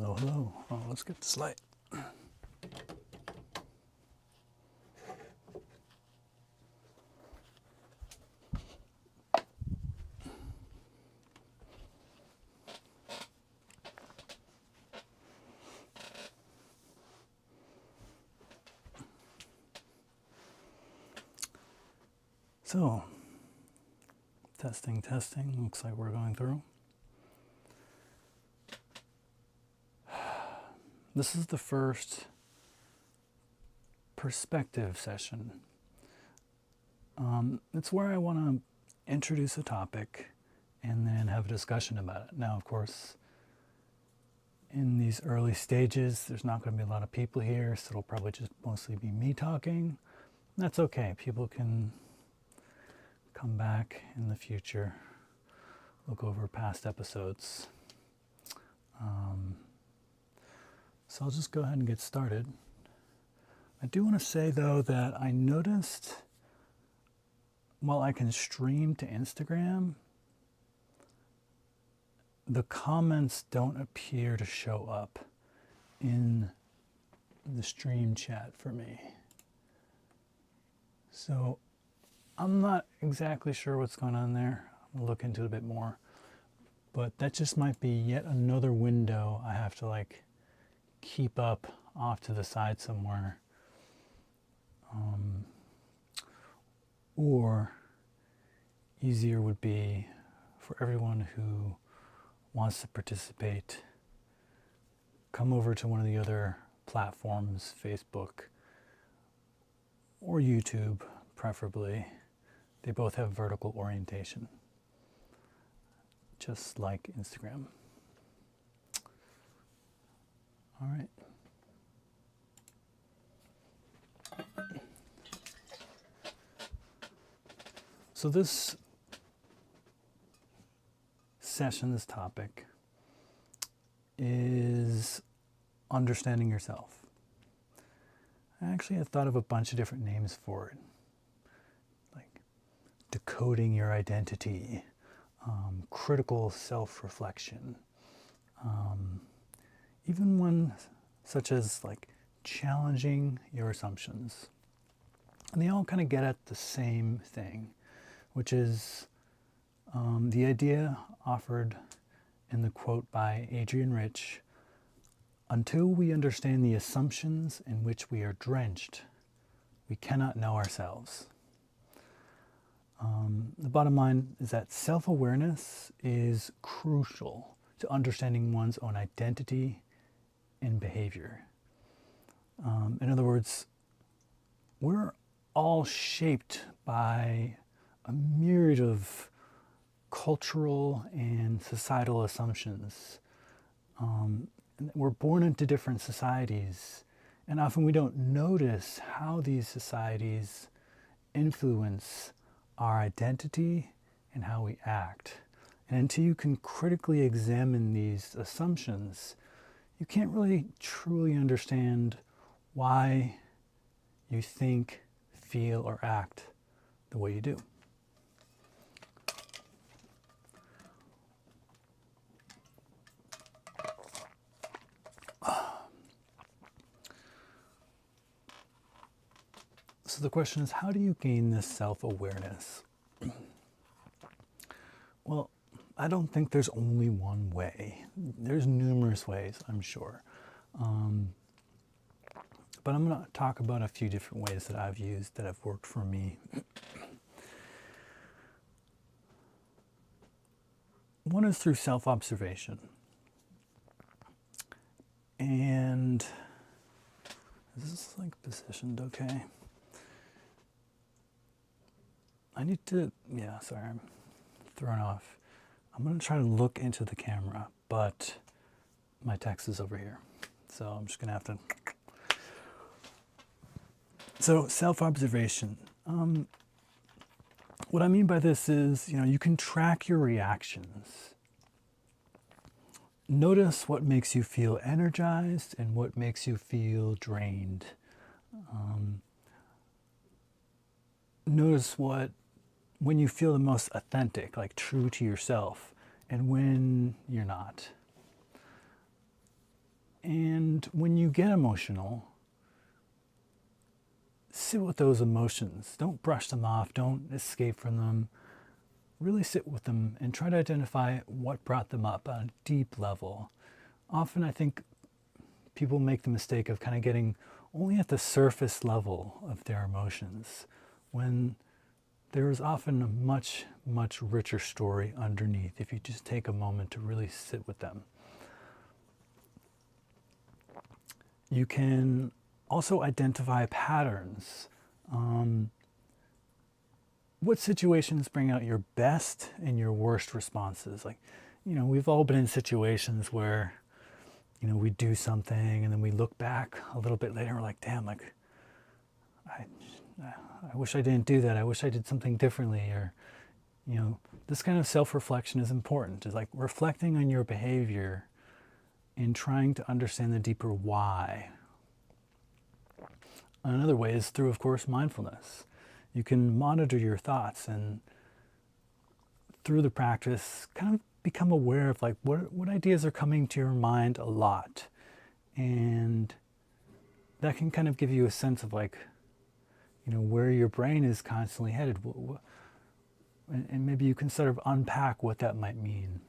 Hello, hello. Oh, let's get this light. So, testing, testing. Looks like we're going through. This is the first perspective session. It's where I want to introduce a topic and then have a discussion about it. Now, of course, in these early stages, there's not going to be a lot of people here, so it'll probably just mostly be me talking. That's okay. People can come back in the future, look over past episodes. So I'll just go ahead and get started. I do want to say, though, that I noticed while I can stream to Instagram, the comments don't appear to show up in the stream chat for me. So I'm not exactly sure what's going on there. I'm going to look into it a bit more. But that just might be yet another window I have to keep up off to the side somewhere. Or easier would be for everyone who wants to participate, come over to one of the other platforms, Facebook or YouTube preferably. They both have vertical orientation, just like Instagram. All right. So this session, this topic, is understanding yourself. I actually had thought of a bunch of different names for it, like decoding your identity, critical self-reflection, even one such as challenging your assumptions. And they all kind of get at the same thing, which is the idea offered in the quote by Adrian Rich: until we understand the assumptions in which we are drenched, we cannot know ourselves. The bottom line is that self-awareness is crucial to understanding one's own identity and behavior. In other words, we're all shaped by a myriad of cultural and societal assumptions. We're born into different societies, and often we don't notice how these societies influence our identity and how we act. And until you can critically examine these assumptions, you can't really truly understand why you think, feel, or act the way you do. So the question is, how do you gain this self-awareness? Well, I don't think there's only one way. There's numerous ways, I'm sure. But I'm going to talk about a few different ways that I've used that have worked for me. One is through self-observation. And is this positioned okay? I need to, sorry, I'm thrown off. I'm going to try to look into the camera, but my text is over here. So I'm just going to have to. So self-observation. What I mean by this is, you can track your reactions. Notice what makes you feel energized and what makes you feel drained. Notice when you feel the most authentic, true to yourself, and when you're not. And when you get emotional, sit with those emotions. Don't brush them off. Don't escape from them. Really sit with them and try to identify what brought them up on a deep level. Often I think people make the mistake of kind of getting only at the surface level of their emotions, when there is often a much, much richer story underneath if you just take a moment to really sit with them. You can also identify patterns. What situations bring out your best and your worst responses? Like, we've all been in situations where, we do something and then we look back a little bit later and we're like, damn, like, I wish I didn't do that. I wish I did something differently. Or, this kind of self-reflection is important. It's like reflecting on your behavior and trying to understand the deeper why. Another way is through, of course, mindfulness. You can monitor your thoughts and through the practice kind of become aware of like what ideas are coming to your mind a lot. And that can kind of give you a sense of like, where your brain is constantly headed. And maybe you can sort of unpack what that might mean.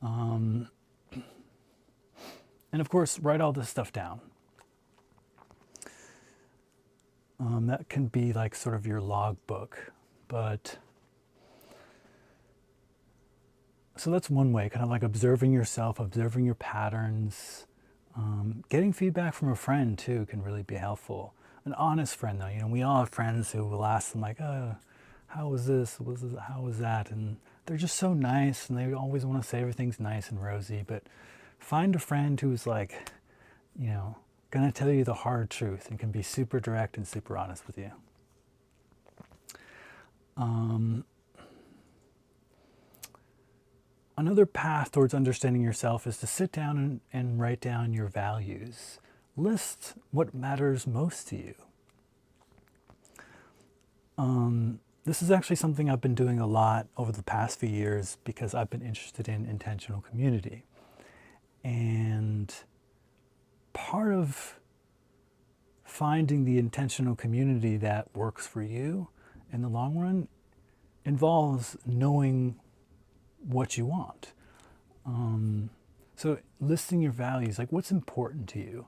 And of course, write all this stuff down. That can be like sort of your logbook. But so that's one way, kind of like observing yourself, observing your patterns. Getting feedback from a friend too can really be helpful. An honest friend though, we all have friends who will ask them like, how was this? How was that? And they're just so nice and they always want to say everything's nice and rosy. But find a friend who's like, going to tell you the hard truth and can be super direct and super honest with you. Another path towards understanding yourself is to sit down and write down your values. List what matters most to you. This is actually something I've been doing a lot over the past few years because I've been interested in intentional community. And part of finding the intentional community that works for you in the long run involves knowing what you want. So listing your values, like what's important to you.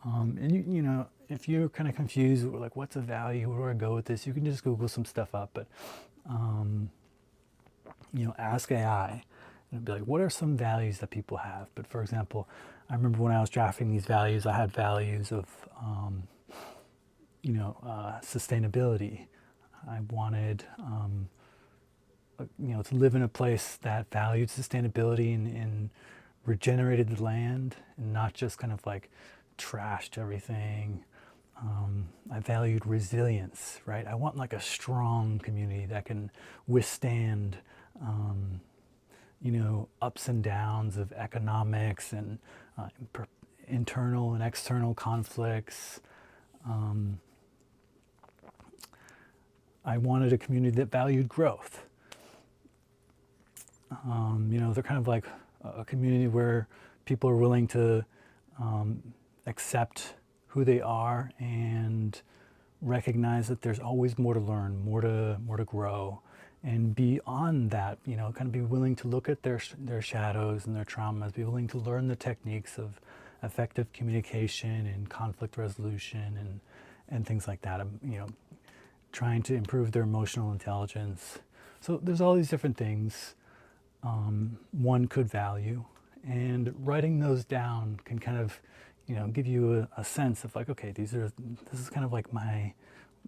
And if you're kind of confused, like what's a value, where do I go with this? You can just Google some stuff up, but ask AI and be like, what are some values that people have? But for example, I remember when I was drafting these values, I had values of, sustainability. I wanted, to live in a place that valued sustainability and regenerated the land and not just kind of like trashed everything. I valued resilience, right? I want like a strong community that can withstand, ups and downs of economics and internal and external conflicts. I wanted a community that valued growth. They're kind of like a community where people are willing to accept who they are and recognize that there's always more to learn, more to grow, and beyond that, kind of be willing to look at their shadows and their traumas, be willing to learn the techniques of effective communication and conflict resolution and things like that. Trying to improve their emotional intelligence. So there's all these different things one could value, and writing those down can kind of give you a sense of like, okay, this is kind of like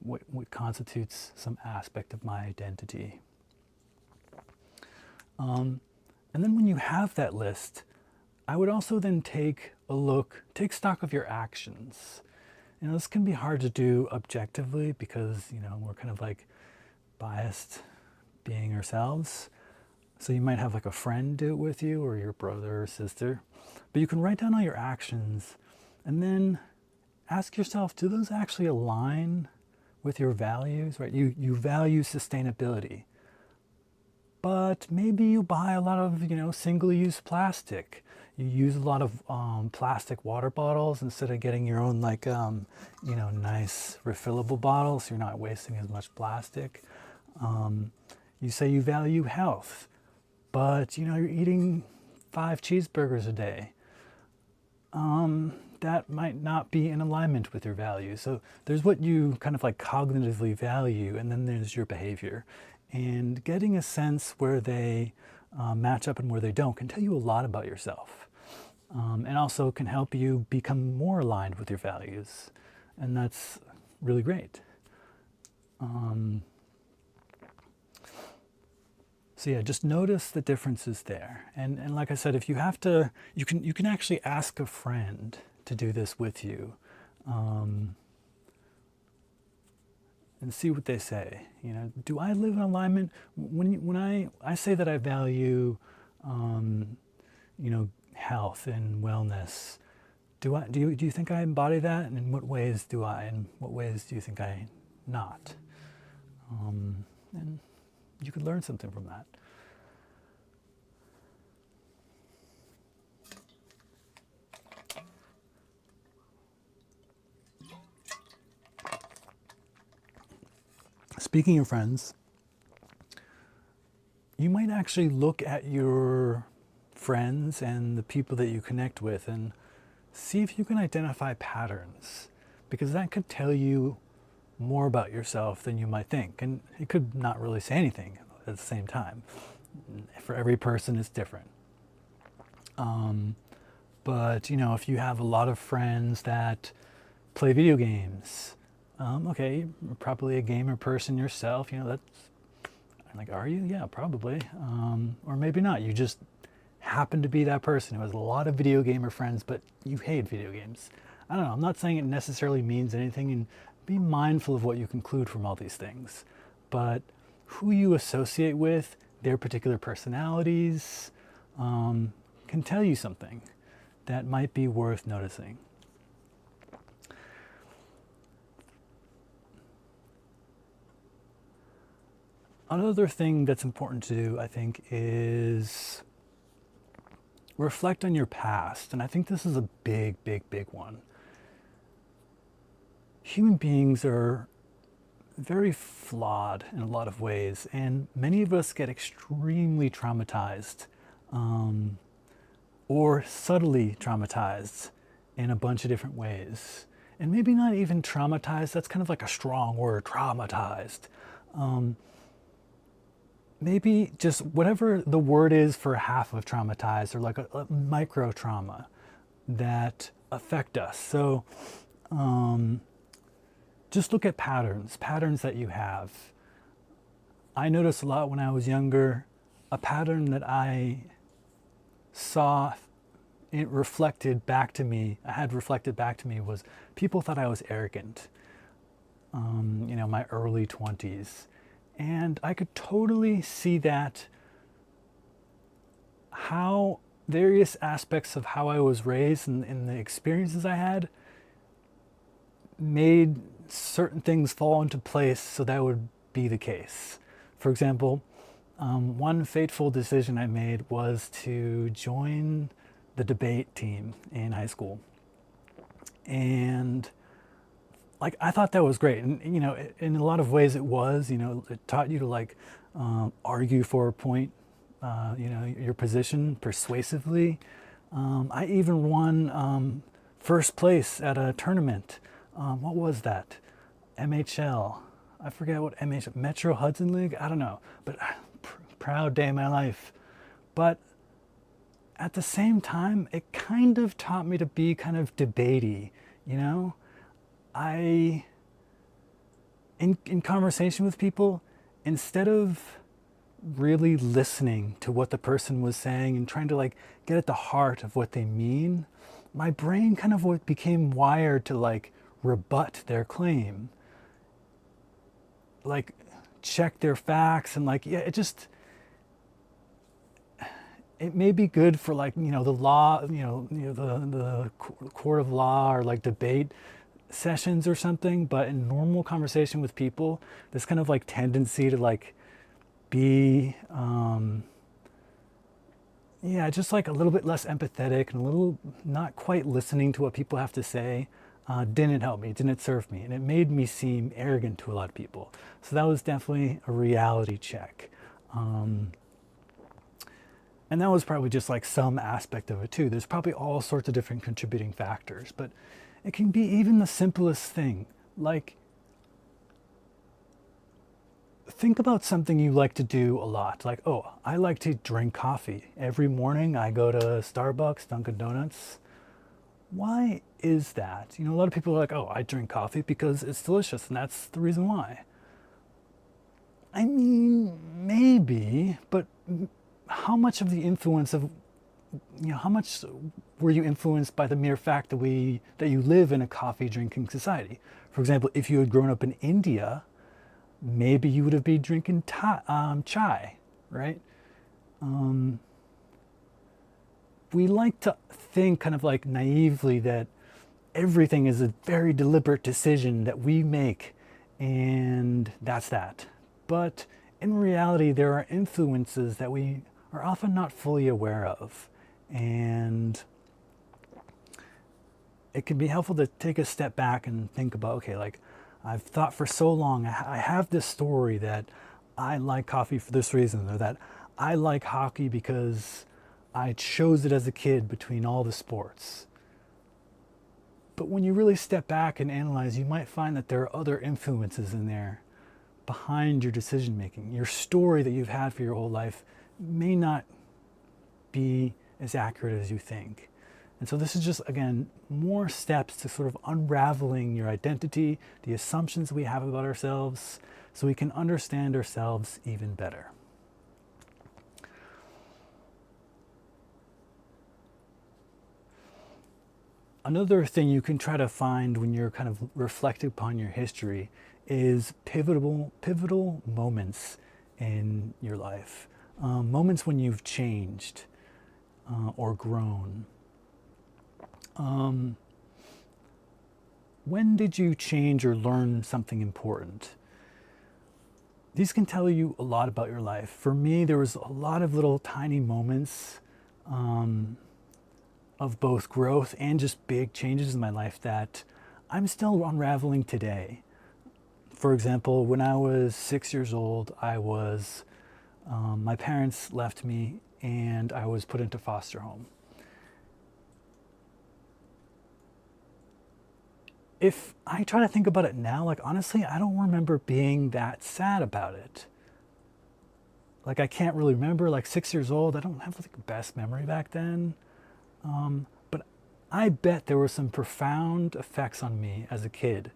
what constitutes some aspect of my identity. And then when you have that list, I would also then take stock of your actions. This can be hard to do objectively because we're kind of like biased being ourselves. So you might have like a friend do it with you, or your brother or sister. But you can write down all your actions and then ask yourself, do those actually align with your values, right? You value sustainability, but maybe you buy a lot of, single-use plastic. you use a lot of plastic water bottles instead of getting your own like nice refillable bottles, so you're not wasting as much plastic. You say you value health, but you're eating 5 cheeseburgers a day. That might not be in alignment with your values. So there's what you kind of like cognitively value, and then there's your behavior. And getting a sense where they match up and where they don't can tell you a lot about yourself. And also can help you become more aligned with your values. And that's really great. So yeah, just notice the differences there. And like I said, if you have to, you can actually ask a friend to do this with you, and see what they say. Do I live in alignment? When I say that I value, health and wellness, do you think I embody that? And in what ways do I? And what ways do you think I not? And you could learn something from that. Speaking of friends, you might actually look at your friends and the people that you connect with and see if you can identify patterns, because that could tell you more about yourself than you might think. And it could not really say anything at the same time. For every person, it's different. But if you have a lot of friends that play video games, okay, you're probably a gamer person yourself. That's like, are you? Yeah, probably. Or maybe not. You just happen to be that person who has a lot of video gamer friends, but you hate video games. I don't know. I'm not saying it necessarily means anything, and be mindful of what you conclude from all these things. But who you associate with, their particular personalities, can tell you something that might be worth noticing. Another thing that's important to do, I think, is reflect on your past. And I think this is a big one. Human beings are very flawed in a lot of ways, and many of us get extremely traumatized, or subtly traumatized in a bunch of different ways. And maybe not even traumatized, that's kind of like a strong word, traumatized. Maybe just whatever the word is for half of traumatized, or like a micro trauma that affect us. So just look at patterns that you have. I noticed a lot when I was younger, a pattern that I saw it reflected back to me, was people thought I was arrogant, my early 20s. And I could totally see that, how various aspects of how I was raised and the experiences I had made certain things fall into place so that would be the case. For example, one fateful decision I made was to join the debate team in high school. And I thought that was great. And, in a lot of ways it was, it taught you to argue for a point, your position persuasively. I even won first place at a tournament. What was that? MHL. I forget what MHL, Metro Hudson League? I don't know. But proud day of my life. But at the same time, it kind of taught me to be kind of debatey, in conversation with people, instead of really listening to what the person was saying and trying to get at the heart of what they mean, my brain kind of became wired to rebut their claim, check their facts, and it may be good for the law, the court of law, or debate sessions or something, but in normal conversation with people, this kind of tendency to be yeah, just like a little bit less empathetic and a little not quite listening to what people have to say, didn't help me, didn't serve me, and it made me seem arrogant to a lot of people. So that was definitely a reality check. Um, and that was probably just like some aspect of it too. There's probably all sorts of different contributing factors, but it can be even the simplest thing. Like, think about something you like to do a lot. Like, oh, I like to drink coffee. Every morning I go to Starbucks, Dunkin' Donuts. Why is that? You know, a lot of people are like, oh, I drink coffee because it's delicious, and that's the reason why. I mean, maybe, but how much of the influence of, how much were you influenced by the mere fact that you live in a coffee drinking society? For example, if you had grown up in India, maybe you would have been drinking chai, right? Um, we like to think kind of like naively that everything is a very deliberate decision that we make, and that's that. But in reality, there are influences that we are often not fully aware of. And it can be helpful to take a step back and think about, okay, like I've thought for so long, I have this story that I like coffee for this reason, or that I like hockey because I chose it as a kid between all the sports. But when you really step back and analyze, you might find that there are other influences in there behind your decision making. Your story that you've had for your whole life may not be as accurate as you think. And so this is just, again, more steps to sort of unraveling your identity, the assumptions we have about ourselves, so we can understand ourselves even better. Another thing you can try to find when you're kind of reflecting upon your history is pivotal moments in your life. Moments when you've changed or grown. When did you change or learn something important? These can tell you a lot about your life. For me, there was a lot of little tiny moments of both growth and just big changes in my life that I'm still unraveling today. For example, when I was 6 years old, my parents left me and I was put into foster home. If I try to think about it now, like honestly, I don't remember being that sad about it. Like I can't really remember, like 6 years old, I don't have like the best memory back then. But I bet there were some profound effects on me as a kid.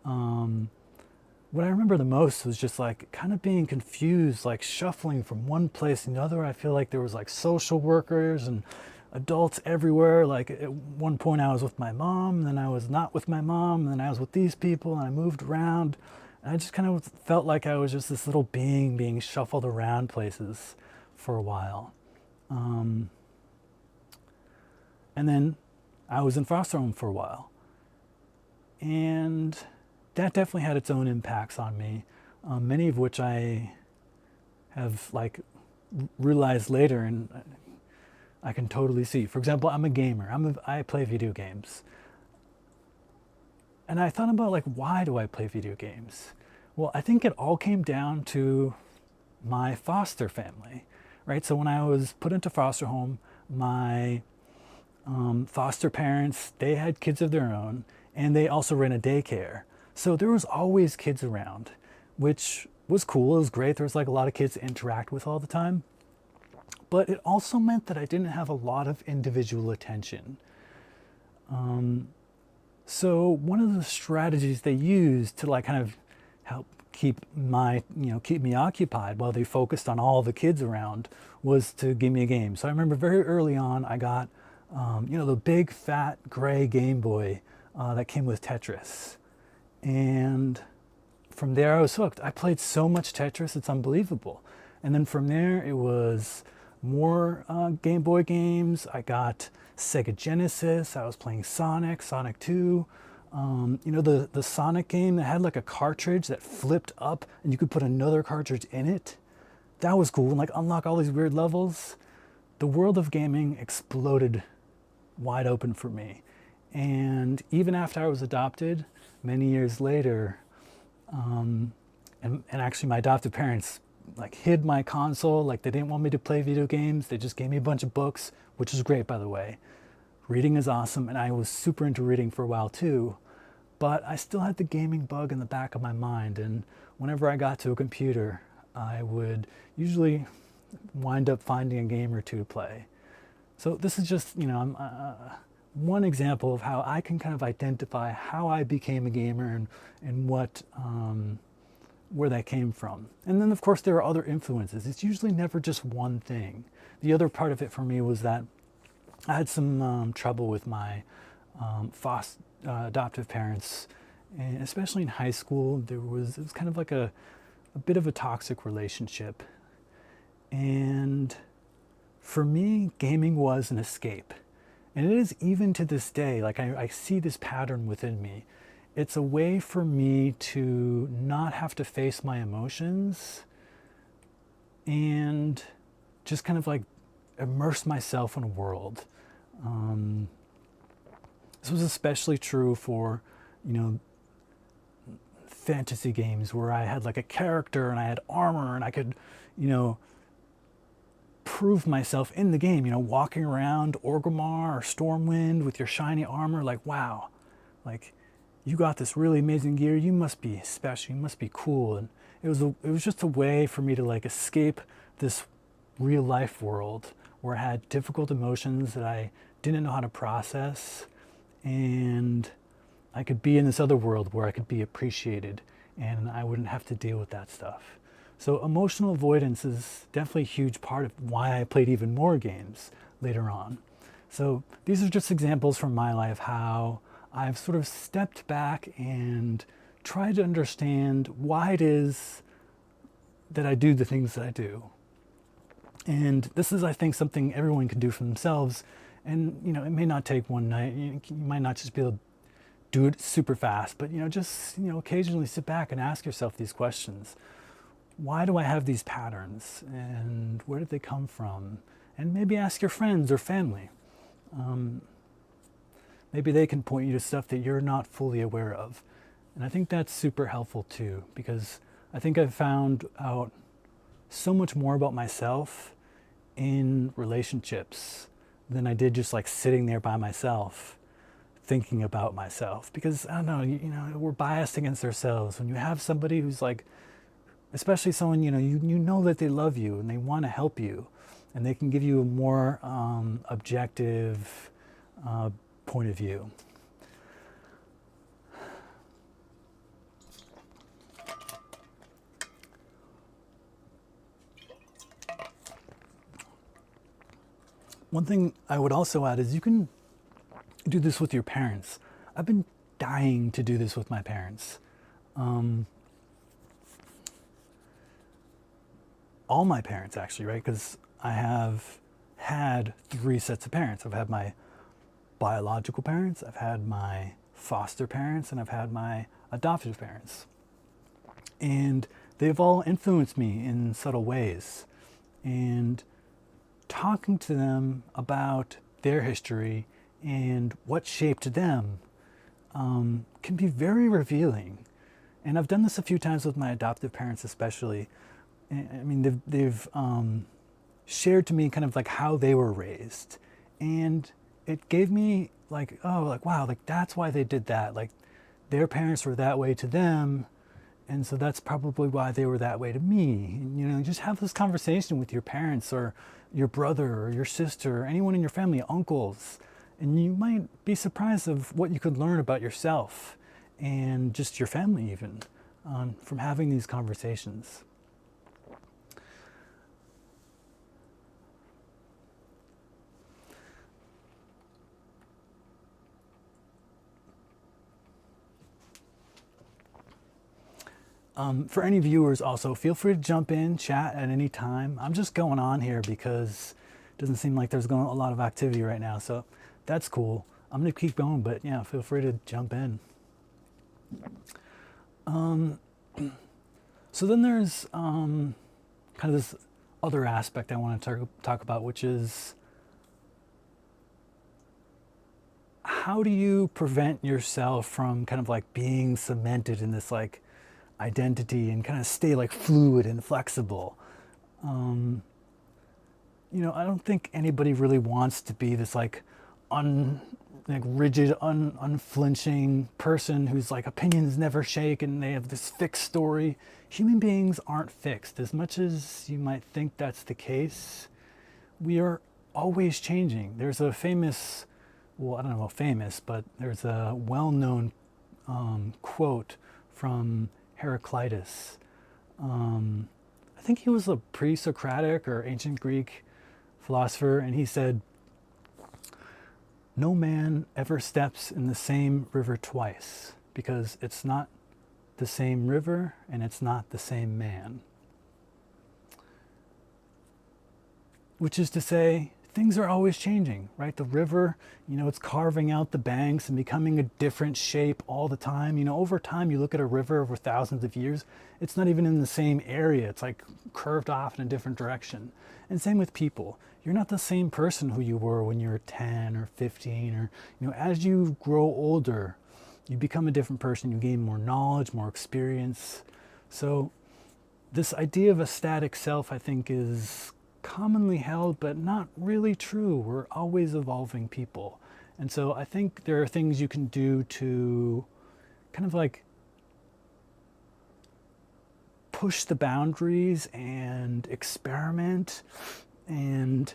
What I remember the most was just like kind of being confused, like shuffling from one place to another. I feel like there was like social workers and adults everywhere. Like at one point I was with my mom, then I was not with my mom, and then I was with these people, and I moved around. And I just kind of felt like I was just this little being shuffled around places for a while. And then I was in foster home for a while. And that definitely had its own impacts on me, many of which I have like realized later, and I can totally see. For example, I'm a gamer. I play video games. And I thought about like, why do I play video games? Well, I think it all came down to my foster family, right? So when I was put into foster home, my foster parents, they had kids of their own, and they also ran a daycare. So there was always kids around, which was cool. It was great. There was like a lot of kids to interact with all the time. But it also meant that I didn't have a lot of individual attention. So one of the strategies they used to like kind of help keep me occupied while they focused on all the kids around was to give me a game. So I remember very early on, I got, the big fat gray Game Boy that came with Tetris. And from there I was hooked. I played so much Tetris, it's unbelievable. And then from there it was more Game Boy games. I got Sega Genesis. I was playing Sonic 2. The Sonic game that had like a cartridge that flipped up and you could put another cartridge in it. That was cool, and like unlock all these weird levels. the world of gaming exploded wide open for me. And even after I was adopted, many years later, and actually my adoptive parents like hid my console, like they didn't want me to play video games. They just gave me a bunch of books, which is great, by the way. Reading is awesome, and I was super into reading for a while too. But I still had the gaming bug in the back of my mind, and whenever I got to a computer, I would usually wind up finding a game or two to play. So this is just, one example of how I can kind of identify how I became a gamer and what where that came from. And then of course there are other influences. It's usually never just one thing. The other part of it for me was that I had some trouble with my adoptive parents, and especially in high school. It was kind of like a bit of a toxic relationship. And for me, gaming was an escape. And it is even to this day, like I see this pattern within me. It's a way for me to not have to face my emotions and just kind of like immerse myself in a world. This was especially true for, fantasy games where I had like a character and I had armor and I could, prove myself in the game, walking around Orgrimmar or Stormwind with your shiny armor, like, wow, like you got this really amazing gear, you must be special, you must be cool. And it was just a way for me to like escape this real life world where I had difficult emotions that I didn't know how to process, and I could be in this other world where I could be appreciated and I wouldn't have to deal with that stuff. So emotional avoidance is definitely a huge part of why I played even more games later on. So these are just examples from my life how I've sort of stepped back and tried to understand why it is that I do the things that I do. And this is, I think, something everyone can do for themselves. And, it may not take one night. You might not just be able to do it super fast, but, just, occasionally sit back and ask yourself these questions. Why do I have these patterns, and where did they come from? And maybe ask your friends or family. Maybe they can point you to stuff that you're not fully aware of. And I think that's super helpful too, because I think I've found out so much more about myself in relationships than I did just like sitting there by myself thinking about myself. Because I don't know, we're biased against ourselves. When you have somebody who's like, especially someone, you know that they love you and they want to help you, and they can give you a more objective point of view. One thing I would also add is you can do this with your parents. I've been dying to do this with my parents. All my parents, actually, right? Because I have had 3 sets of parents. I've had my biological parents, I've had my foster parents, and I've had my adoptive parents. And they've all influenced me in subtle ways. And talking to them about their history and what shaped them can be very revealing. And I've done this a few times with my adoptive parents especially. I mean, they've shared to me kind of like how they were raised. And it gave me like, oh, like, wow, like that's why they did that. Like their parents were that way to them. And so that's probably why they were that way to me. And, just have this conversation with your parents or your brother or your sister or anyone in your family, uncles. And you might be surprised of what you could learn about yourself and just your family even from having these conversations. For any viewers also, feel free to jump in, chat at any time. I'm just going on here because it doesn't seem like there's a lot of activity right now, so that's cool. I'm gonna keep going, but yeah, feel free to jump in. So then there's kind of this other aspect I want to talk about, which is how do you prevent yourself from kind of like being cemented in this like identity and kind of stay like fluid and flexible? I don't think anybody really wants to be this like rigid, unflinching person whose like opinions never shake and they have this fixed story. Human beings aren't fixed. As much as you might think that's the case, we are always changing. There's a famous, well, I don't know about famous, but there's a well-known quote from Heraclitus. I think he was a pre-Socratic or ancient Greek philosopher, and he said, "No man ever steps in the same river twice, because it's not the same river and it's not the same man." Which is to say, things are always changing, right? The river, it's carving out the banks and becoming a different shape all the time. Over time, you look at a river over thousands of years, it's not even in the same area. It's like curved off in a different direction. And same with people. You're not the same person who you were when you were 10 or 15 or, as you grow older, you become a different person. You gain more knowledge, more experience. So this idea of a static self, I think, is commonly held, but not really true. We're always evolving people. And so I think there are things you can do to kind of like push the boundaries and experiment and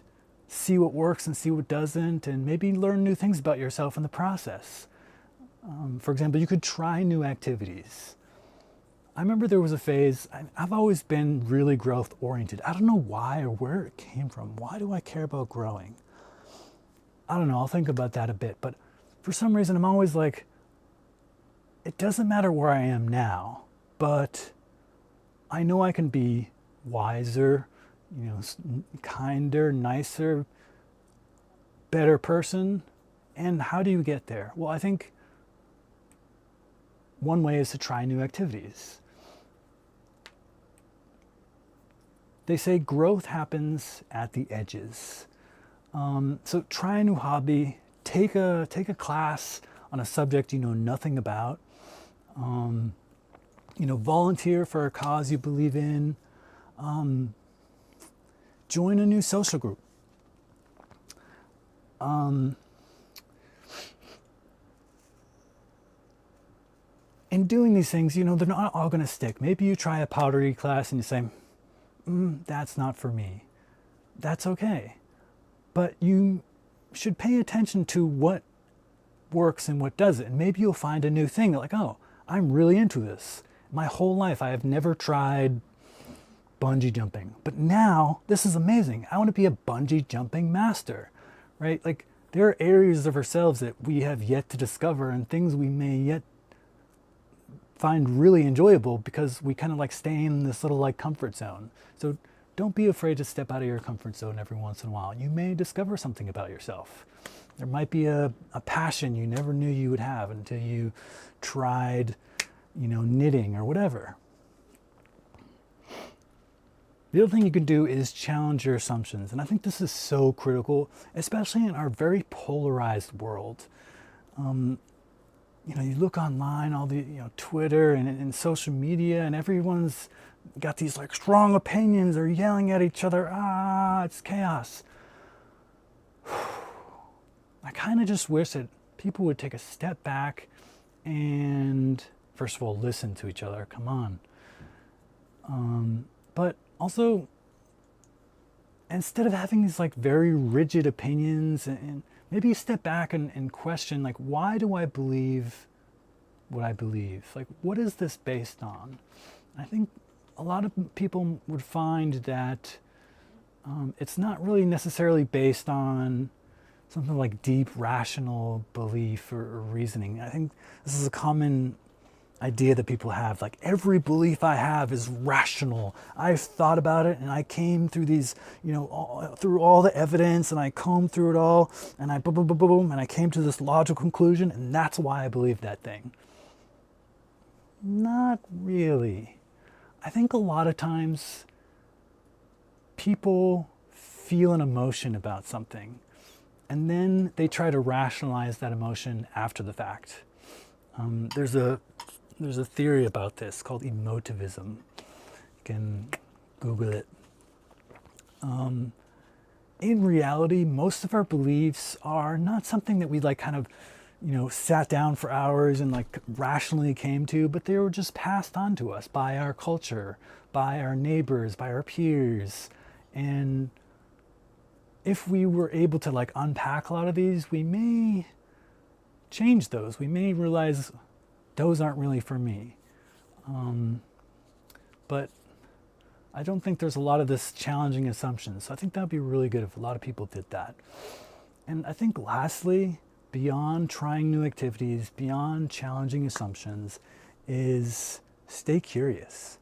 see what works and see what doesn't, and maybe learn new things about yourself in the process. For example, you could try new activities. I remember there was a phase, I've always been really growth oriented. I don't know why or where it came from. Why do I care about growing? I don't know, I'll think about that a bit. But for some reason, I'm always like, it doesn't matter where I am now, but I know I can be wiser, kinder, nicer, better person. And how do you get there? Well, I think one way is to try new activities. They say growth happens at the edges. So try a new hobby, take a class on a subject you know nothing about. Volunteer for a cause you believe in. Join a new social group. In doing these things, they're not all going to stick. Maybe you try a pottery class and you say, that's not for me. That's okay. But you should pay attention to what works and what doesn't. And maybe you'll find a new thing like, oh, I'm really into this. My whole life, I have never tried bungee jumping. But now, this is amazing. I want to be a bungee jumping master, right? Like, there are areas of ourselves that we have yet to discover and things we may yet find really enjoyable because we kind of like stay in this little like comfort zone. So don't be afraid to step out of your comfort zone every once in a while. You may discover something about yourself. There might be a passion you never knew you would have until you tried, knitting or whatever. The other thing you can do is challenge your assumptions. And I think this is so critical, especially in our very polarized world. You look online, all the, Twitter and social media, and everyone's got these like strong opinions or yelling at each other. It's chaos. I kind of just wish that people would take a step back and, first of all, listen to each other. Come on. But also, instead of having these like very rigid opinions and maybe step back and question, like, why do I believe what I believe? Like, what is this based on? I think a lot of people would find that it's not really necessarily based on something like deep rational belief or reasoning. I think this is a common idea that people have, like, every belief I have is rational. I've thought about it and I came through these, through all the evidence and I combed through it all and I boom, boom, boom, boom, and I came to this logical conclusion and that's why I believe that thing. Not really. I think a lot of times people feel an emotion about something, and then they try to rationalize that emotion after the fact. There's a theory about this called emotivism. You can Google it. In reality, most of our beliefs are not something that we like kind of, sat down for hours and like rationally came to, but they were just passed on to us by our culture, by our neighbors, by our peers. And if we were able to like unpack a lot of these, we may change those. We may realize those aren't really for me. But I don't think there's a lot of this challenging assumptions. So I think that would be really good if a lot of people did that. And I think lastly, beyond trying new activities, beyond challenging assumptions, is stay curious.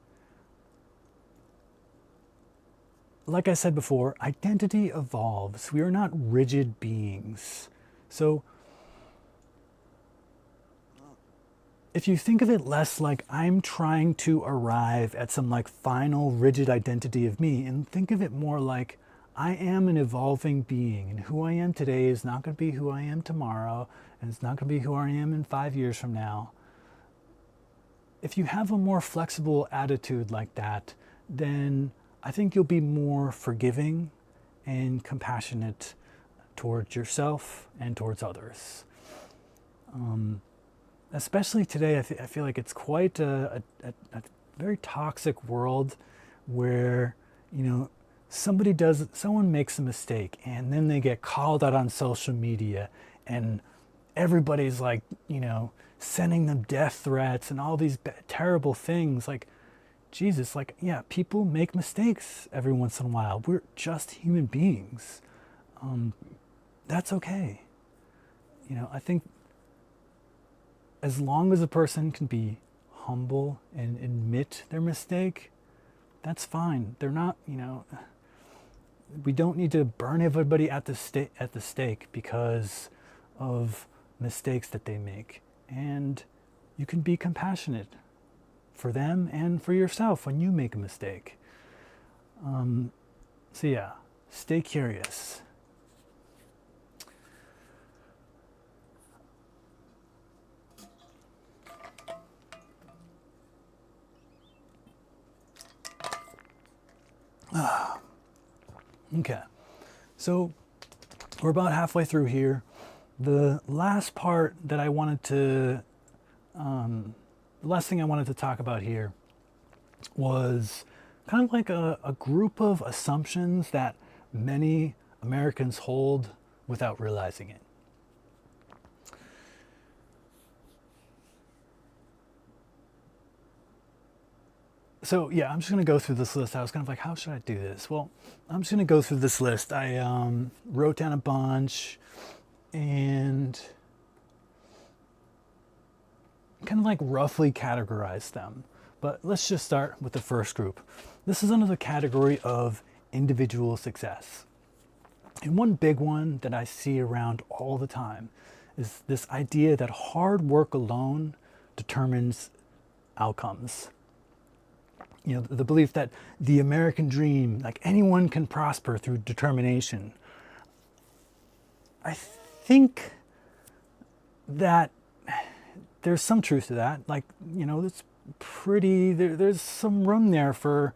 Like I said before, identity evolves. We are not rigid beings. So if you think of it less like I'm trying to arrive at some like final rigid identity of me, and think of it more like I am an evolving being, and who I am today is not going to be who I am tomorrow, and it's not going to be who I am in 5 years from now. If you have a more flexible attitude like that, then I think you'll be more forgiving and compassionate towards yourself and towards others. Especially today, I feel like it's quite a very toxic world where, someone makes a mistake and then they get called out on social media and everybody's like, sending them death threats and all these terrible things. Like, Jesus, like, yeah, people make mistakes every once in a while. We're just human beings. That's okay. I think as long as a person can be humble and admit their mistake, that's fine. They're not, we don't need to burn everybody at the stake because of mistakes that they make. And you can be compassionate for them and for yourself when you make a mistake. So yeah, stay curious. Okay, so we're about halfway through here. The last part that I wanted to, the last thing I wanted to talk about here was kind of like a group of assumptions that many Americans hold without realizing it. So yeah, I'm just going to go through this list. I was kind of like, how should I do this? Well, I'm just going to go through this list. I wrote down a bunch and kind of like roughly categorized them. But let's just start with the first group. This is under the category of individual success. And one big one that I see around all the time is this idea that hard work alone determines outcomes. The belief that the American dream, like anyone can prosper through determination. I think that there's some truth to that. Like, it's pretty, there's some room there for,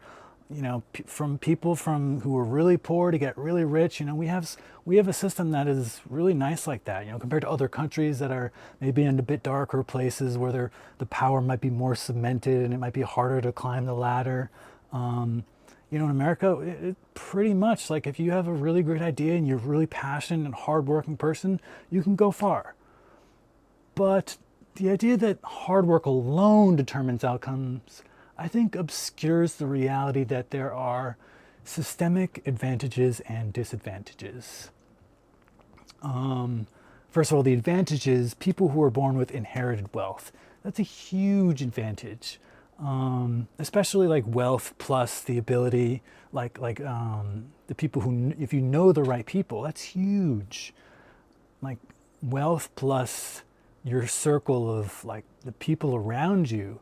from people who are really poor to get really rich. We have a system that is really nice like that, compared to other countries that are maybe in a bit darker places where the power might be more cemented and it might be harder to climb the ladder. In America, it pretty much like if you have a really great idea and you're a really passionate and hardworking person, you can go far. But the idea that hard work alone determines outcomes, I think, obscures the reality that there are systemic advantages and disadvantages. First of all, the advantages, people who are born with inherited wealth. That's a huge advantage. Especially like wealth plus the ability, the people who, if you know the right people, that's huge. Like wealth plus your circle of like the people around you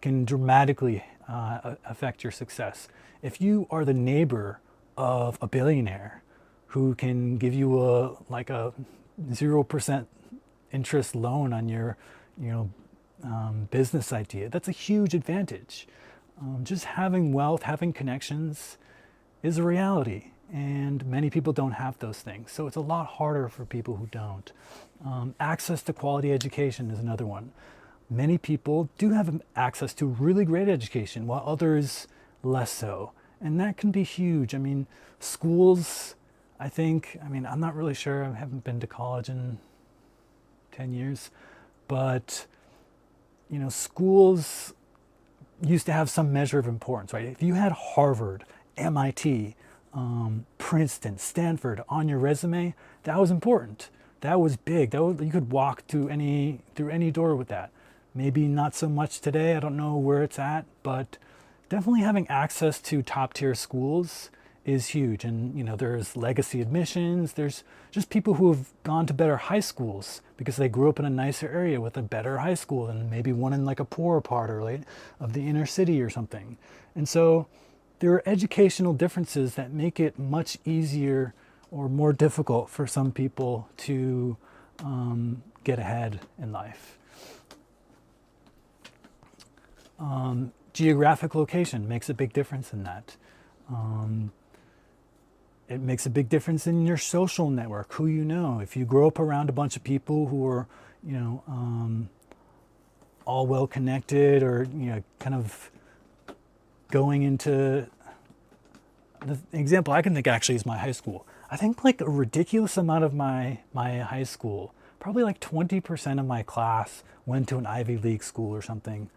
can dramatically affect your success. If you are the neighbor of a billionaire who can give you a 0% interest loan on your, you know, business idea. That's a huge advantage. Just having wealth, having connections is a reality, and many people don't have those things. So it's a lot harder for people who don't. Access to quality education is another one. Many people do have access to really great education, while others less so. And that can be huge. I mean, schools, I'm not really sure. I haven't been to college in 10 years, but you know, schools used to have some measure of importance, right? If you had Harvard, MIT, Princeton, Stanford on your resume, that was important. That was big. You could walk through any door with that. Maybe not so much today. I don't know where it's at, but definitely having access to top tier schools is huge. And you know, there's legacy admissions. There's just people who have gone to better high schools because they grew up in a nicer area with a better high school than maybe one in like a poorer part or like of the inner city or something. And so there are educational differences that make it much easier or more difficult for some people to get ahead in life. Geographic location makes a big difference in that. It makes a big difference in your social network, who you know. If you grow up around a bunch of people who are, you know, all well connected, or you know, kind of going into the example I can think actually is my high school. I think like a ridiculous amount of my high school, probably like 20% of my class went to an Ivy League school or something.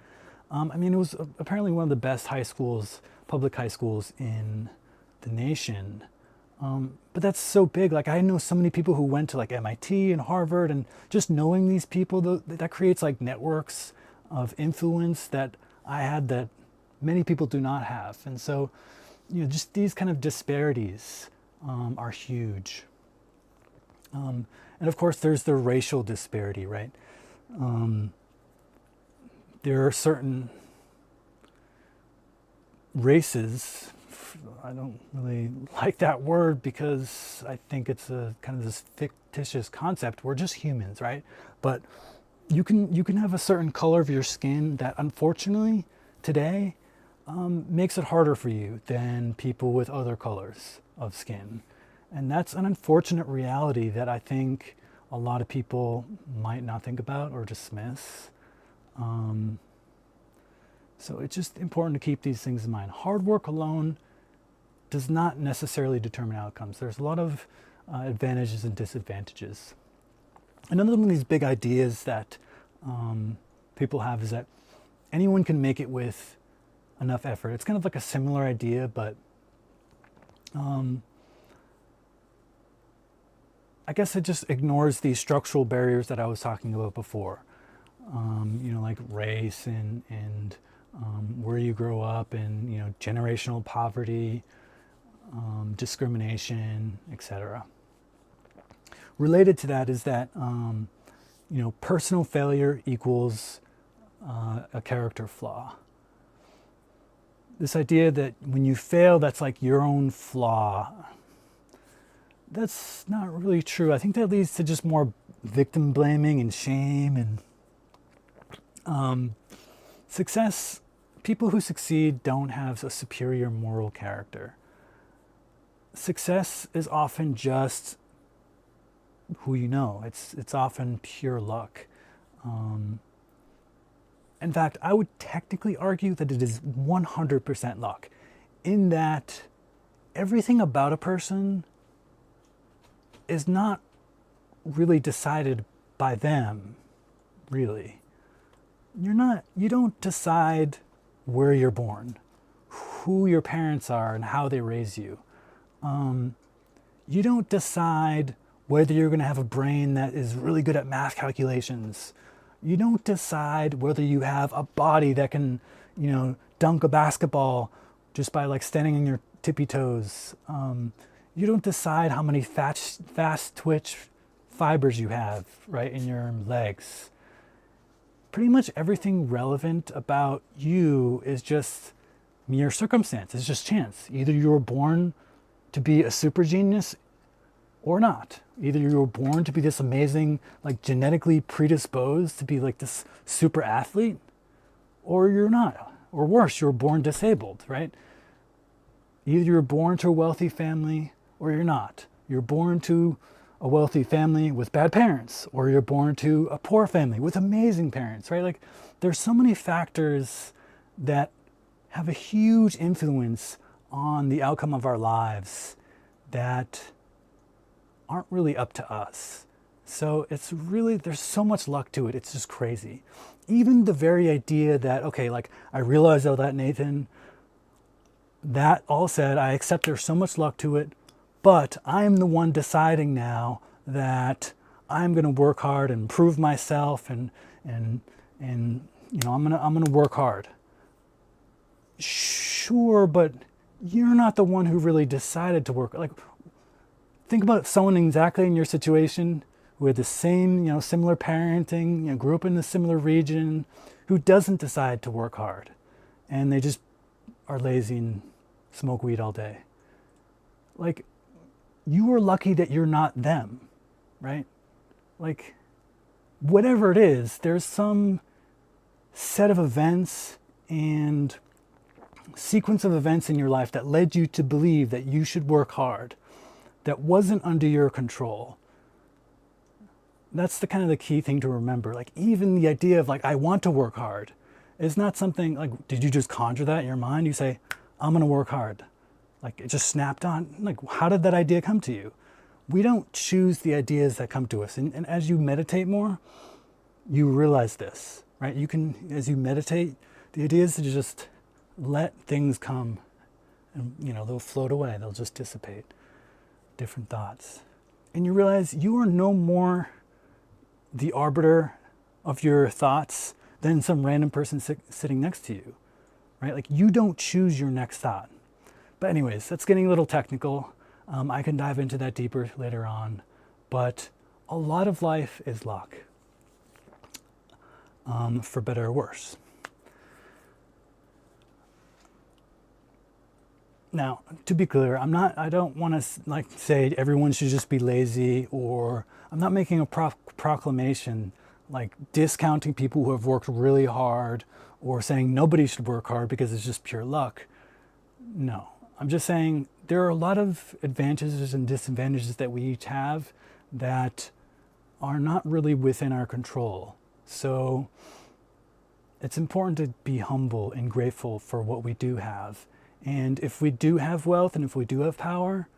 I mean, it was apparently one of the best high schools, public high schools in the nation. But that's so big. Like I know so many people who went to like MIT and Harvard, and just knowing these people, that creates like networks of influence that I had that many people do not have. And so, you know, just these kind of disparities are huge. And of course, there's the racial disparity, right? There are certain races, I don't really like that word because I think it's a kind of this fictitious concept. We're just humans, right? But you can have a certain color of your skin that unfortunately today makes it harder for you than people with other colors of skin. And that's an unfortunate reality that I think a lot of people might not think about or dismiss. So it's just important to keep these things in mind. Hard work alone does not necessarily determine outcomes. There's a lot of advantages and disadvantages. Another one of these big ideas that people have is that anyone can make it with enough effort. It's kind of like a similar idea, but I guess it just ignores these structural barriers that I was talking about before. You know, like race and where you grow up, and you know, generational poverty, discrimination, etc. Related to that is that you know, personal failure equals a character flaw. This idea that when you fail, that's like your own flaw. That's not really true. I think that leads to just more victim blaming and shame and success. People who succeed don't have a superior moral character. Success is often just who you know. It's often pure luck. In fact, I would technically argue that it is 100% luck, in that everything about a person is not really decided by them, really. You don't decide where you're born, who your parents are and how they raise you. You don't decide whether you're going to have a brain that is really good at math calculations. You don't decide whether you have a body that can, you know, dunk a basketball just by like standing on your tippy toes. You don't decide how many fast twitch fibers you have, right, in your legs. Pretty much everything relevant about you is just mere circumstance. It's just chance. Either you were born to be a super genius or not. Either you were born to be this amazing, like genetically predisposed to be like this super athlete, or you're not. Or worse, you're born disabled, right? Either you're born to a wealthy family or you're not. You're born to a wealthy family with bad parents, or you're born to a poor family with amazing parents, right? Like there's so many factors that have a huge influence on the outcome of our lives that aren't really up to us. So it's really, there's so much luck to it. It's just crazy. Even the very idea that, okay, like I realize though that Nathan, that all said, I accept there's so much luck to it, but I'm the one deciding now that I'm going to work hard and prove myself and you know, I'm going to work hard. Sure, but you're not the one who really decided to work. Like, think about someone exactly in your situation who had the same, you know, similar parenting, you know, grew up in a similar region, who doesn't decide to work hard, and they just are lazy and smoke weed all day. Like, you are lucky that you're not them, right? Like, whatever it is, there's some set of events and sequence of events in your life that led you to believe that you should work hard, that wasn't under your control. That's the kind of the key thing to remember. Like even the idea of like, I want to work hard is not something like, did you just conjure that in your mind? You say, I'm going to work hard. Like it just snapped on. Like, how did that idea come to you? We don't choose the ideas that come to us. And as you meditate more, you realize this, right? You can, as you meditate, the idea is to just let things come and, you know, they'll float away. They'll just dissipate. Different thoughts. And you realize you are no more the arbiter of your thoughts than some random person sitting next to you, right? Like you don't choose your next thought. But anyways, that's getting a little technical. I can dive into that deeper later on, but a lot of life is luck, for better or worse. Now, to be clear, I don't want to like say everyone should just be lazy, or I'm not making a proclamation like discounting people who have worked really hard or saying nobody should work hard because it's just pure luck. No, I'm just saying there are a lot of advantages and disadvantages that we each have that are not really within our control. So it's important to be humble and grateful for what we do have. And if we do have wealth and if we do have power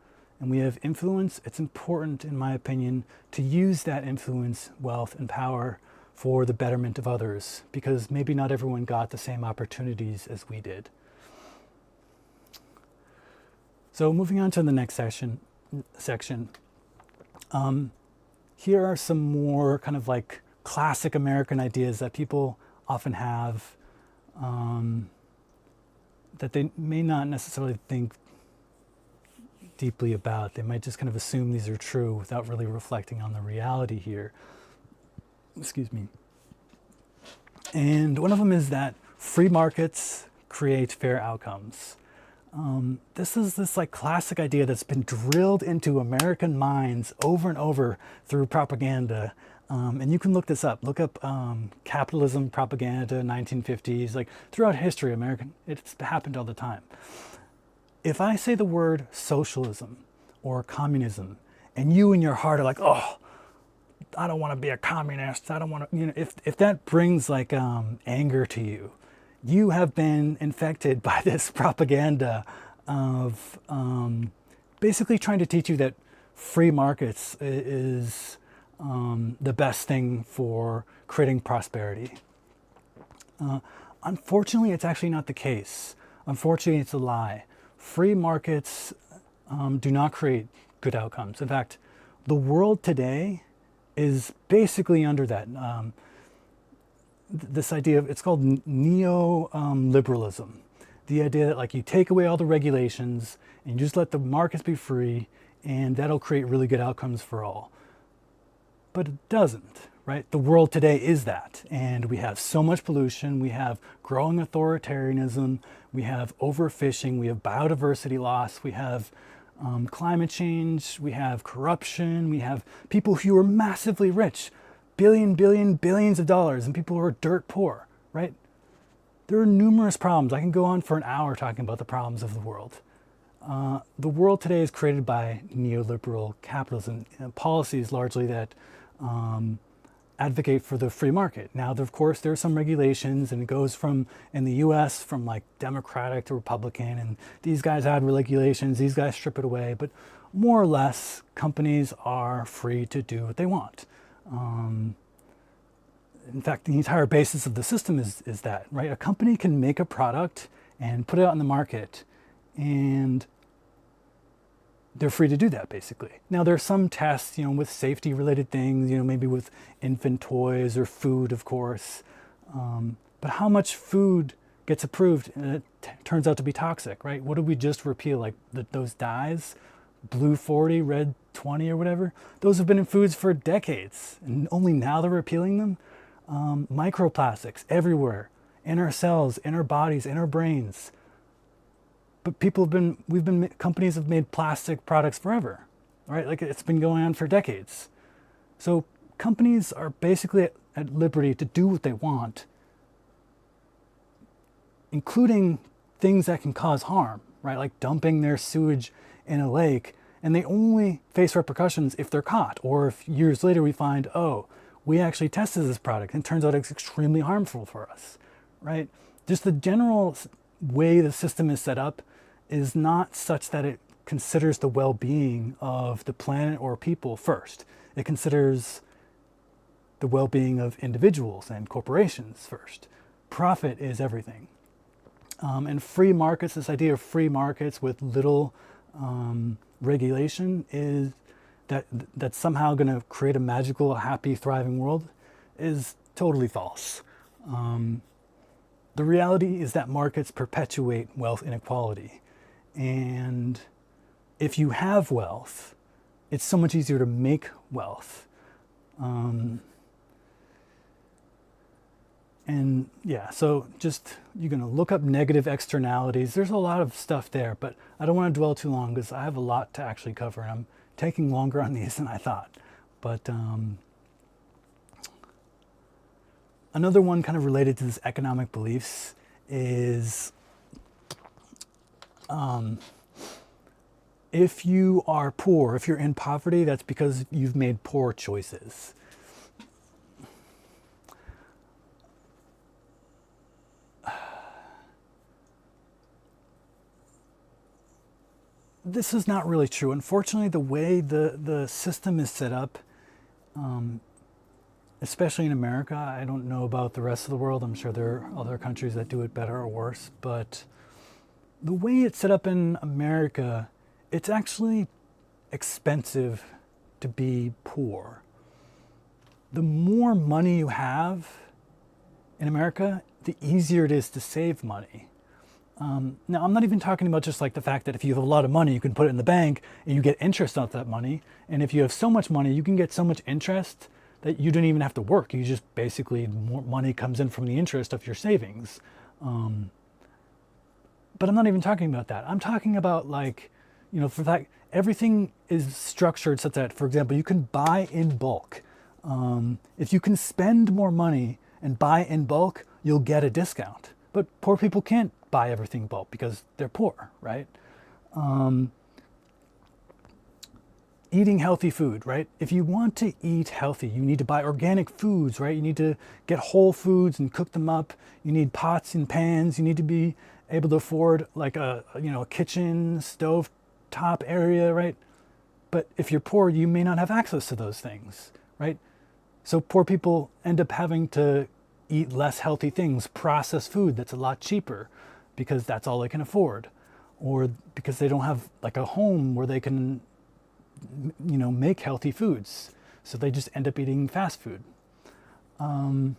and we have influence, it's important, in my opinion, to use that influence, wealth, and power for the betterment of others, because maybe not everyone got the same opportunities as we did. So moving on to the next section, here are some more kind of like classic American ideas that people often have, that they may not necessarily think deeply about. They might just kind of assume these are true without really reflecting on the reality here. Excuse me. And one of them is that free markets create fair outcomes. This is this like classic idea that's been drilled into American minds over and over through propaganda. And you can look this up. Look up capitalism propaganda, 1950s, like throughout history, it's happened all the time. If I say the word socialism or communism, and you in your heart are like, oh, I don't want to be a communist. I don't want to, you know, if that brings like anger to you, you have been infected by this propaganda of basically trying to teach you that free markets is the best thing for creating prosperity. Unfortunately, it's actually not the case. Unfortunately, it's a lie. Free markets do not create good outcomes. In fact, the world today is basically under that. This idea of, it's called neo-liberalism. The idea that like you take away all the regulations and you just let the markets be free and that'll create really good outcomes for all. But it doesn't, right? The world today is that. And we have so much pollution, we have growing authoritarianism, we have overfishing, we have biodiversity loss, we have climate change, we have corruption, we have people who are massively rich, billions of dollars, and people who are dirt poor, right? There are numerous problems. I can go on for an hour talking about the problems of the world. The world today is created by neoliberal capitalism, policies largely that advocate for the free market. Now, of course, there are some regulations, and it goes from, in the US, from like Democratic to Republican, and these guys add regulations, these guys strip it away, but more or less, companies are free to do what they want. In fact, the entire basis of the system is that, right? A company can make a product and put it out in the market, and they're free to do that, basically. Now, there are some tests, with safety-related things, maybe with infant toys or food, of course. But how much food gets approved and it turns out to be toxic, right? What did we just repeal? Like those dyes, blue 40, red 20 or whatever? Those have been in foods for decades, and only now they're repealing them? Microplastics everywhere, in our cells, in our bodies, in our brains. But companies have made plastic products forever, right? Like it's been going on for decades. So companies are basically at liberty to do what they want, including things that can cause harm, right? Like dumping their sewage in a lake, and they only face repercussions if they're caught, or if years later we find, oh, we actually tested this product and it turns out it's extremely harmful for us, right? Just the general way the system is set up is not such that it considers the well-being of the planet or people first. It considers the well-being of individuals and corporations first. Profit is everything. And free markets, this idea of free markets with little regulation, is that's somehow going to create a magical, happy, thriving world, is totally false. The reality is that markets perpetuate wealth inequality. And if you have wealth, it's so much easier to make wealth. And yeah, so just, you're going to look up negative externalities. There's a lot of stuff there, but I don't want to dwell too long because I have a lot to actually cover, and I'm taking longer on these than I thought. But another one kind of related to this economic beliefs is if you are poor, if you're in poverty, that's because you've made poor choices. This is not really true. Unfortunately, the way the system is set up, especially in America, I don't know about the rest of the world. I'm sure there are other countries that do it better or worse, but the way it's set up in America, it's actually expensive to be poor. The more money you have in America, the easier it is to save money. Now, I'm not even talking about just like the fact that if you have a lot of money, you can put it in the bank and you get interest on that money. And if you have so much money, you can get so much interest that you don't even have to work. You just basically, more money comes in from the interest of your savings. But I'm not even talking about that. I'm talking about, like, for that, everything is structured such that, for example, you can buy in bulk. If you can spend more money and buy in bulk, you'll get a discount. But poor people can't buy everything in bulk because they're poor, right? Eating healthy food, right? If you want to eat healthy, you need to buy organic foods, right? You need to get whole foods and cook them up. You need pots and pans. You need to be able to afford like a kitchen, stove top area, right? But if you're poor, you may not have access to those things, right? So poor people end up having to eat less healthy things, processed food that's a lot cheaper because that's all they can afford, or because they don't have like a home where they can, make healthy foods. So they just end up eating fast food. Then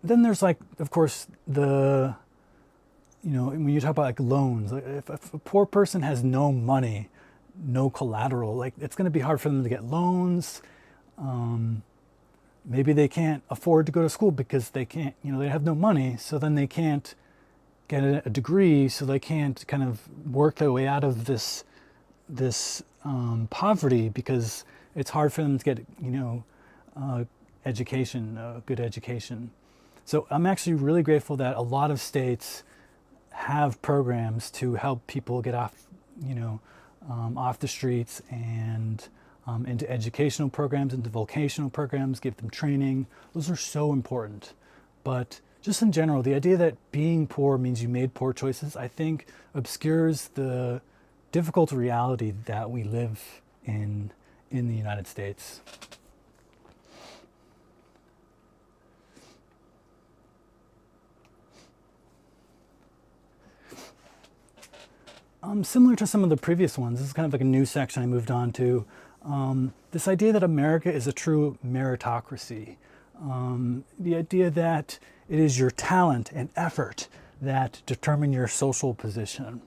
there's like, of course, when you talk about like loans, like if a poor person has no money, no collateral, like it's going to be hard for them to get loans. Maybe they can't afford to go to school because they can't, they have no money. So then they can't get a degree so they can't kind of work their way out of this poverty, because it's hard for them to get, education, good education. So I'm actually really grateful that a lot of states have programs to help people get off, off the streets and into educational programs, into vocational programs, give them training. Those are so important. But just in general, the idea that being poor means you made poor choices, I think obscures the difficult reality that we live in the United States. Similar to some of the previous ones, this is kind of like a new section I moved on to. This idea that America is a true meritocracy. The idea that it is your talent and effort that determine your social position.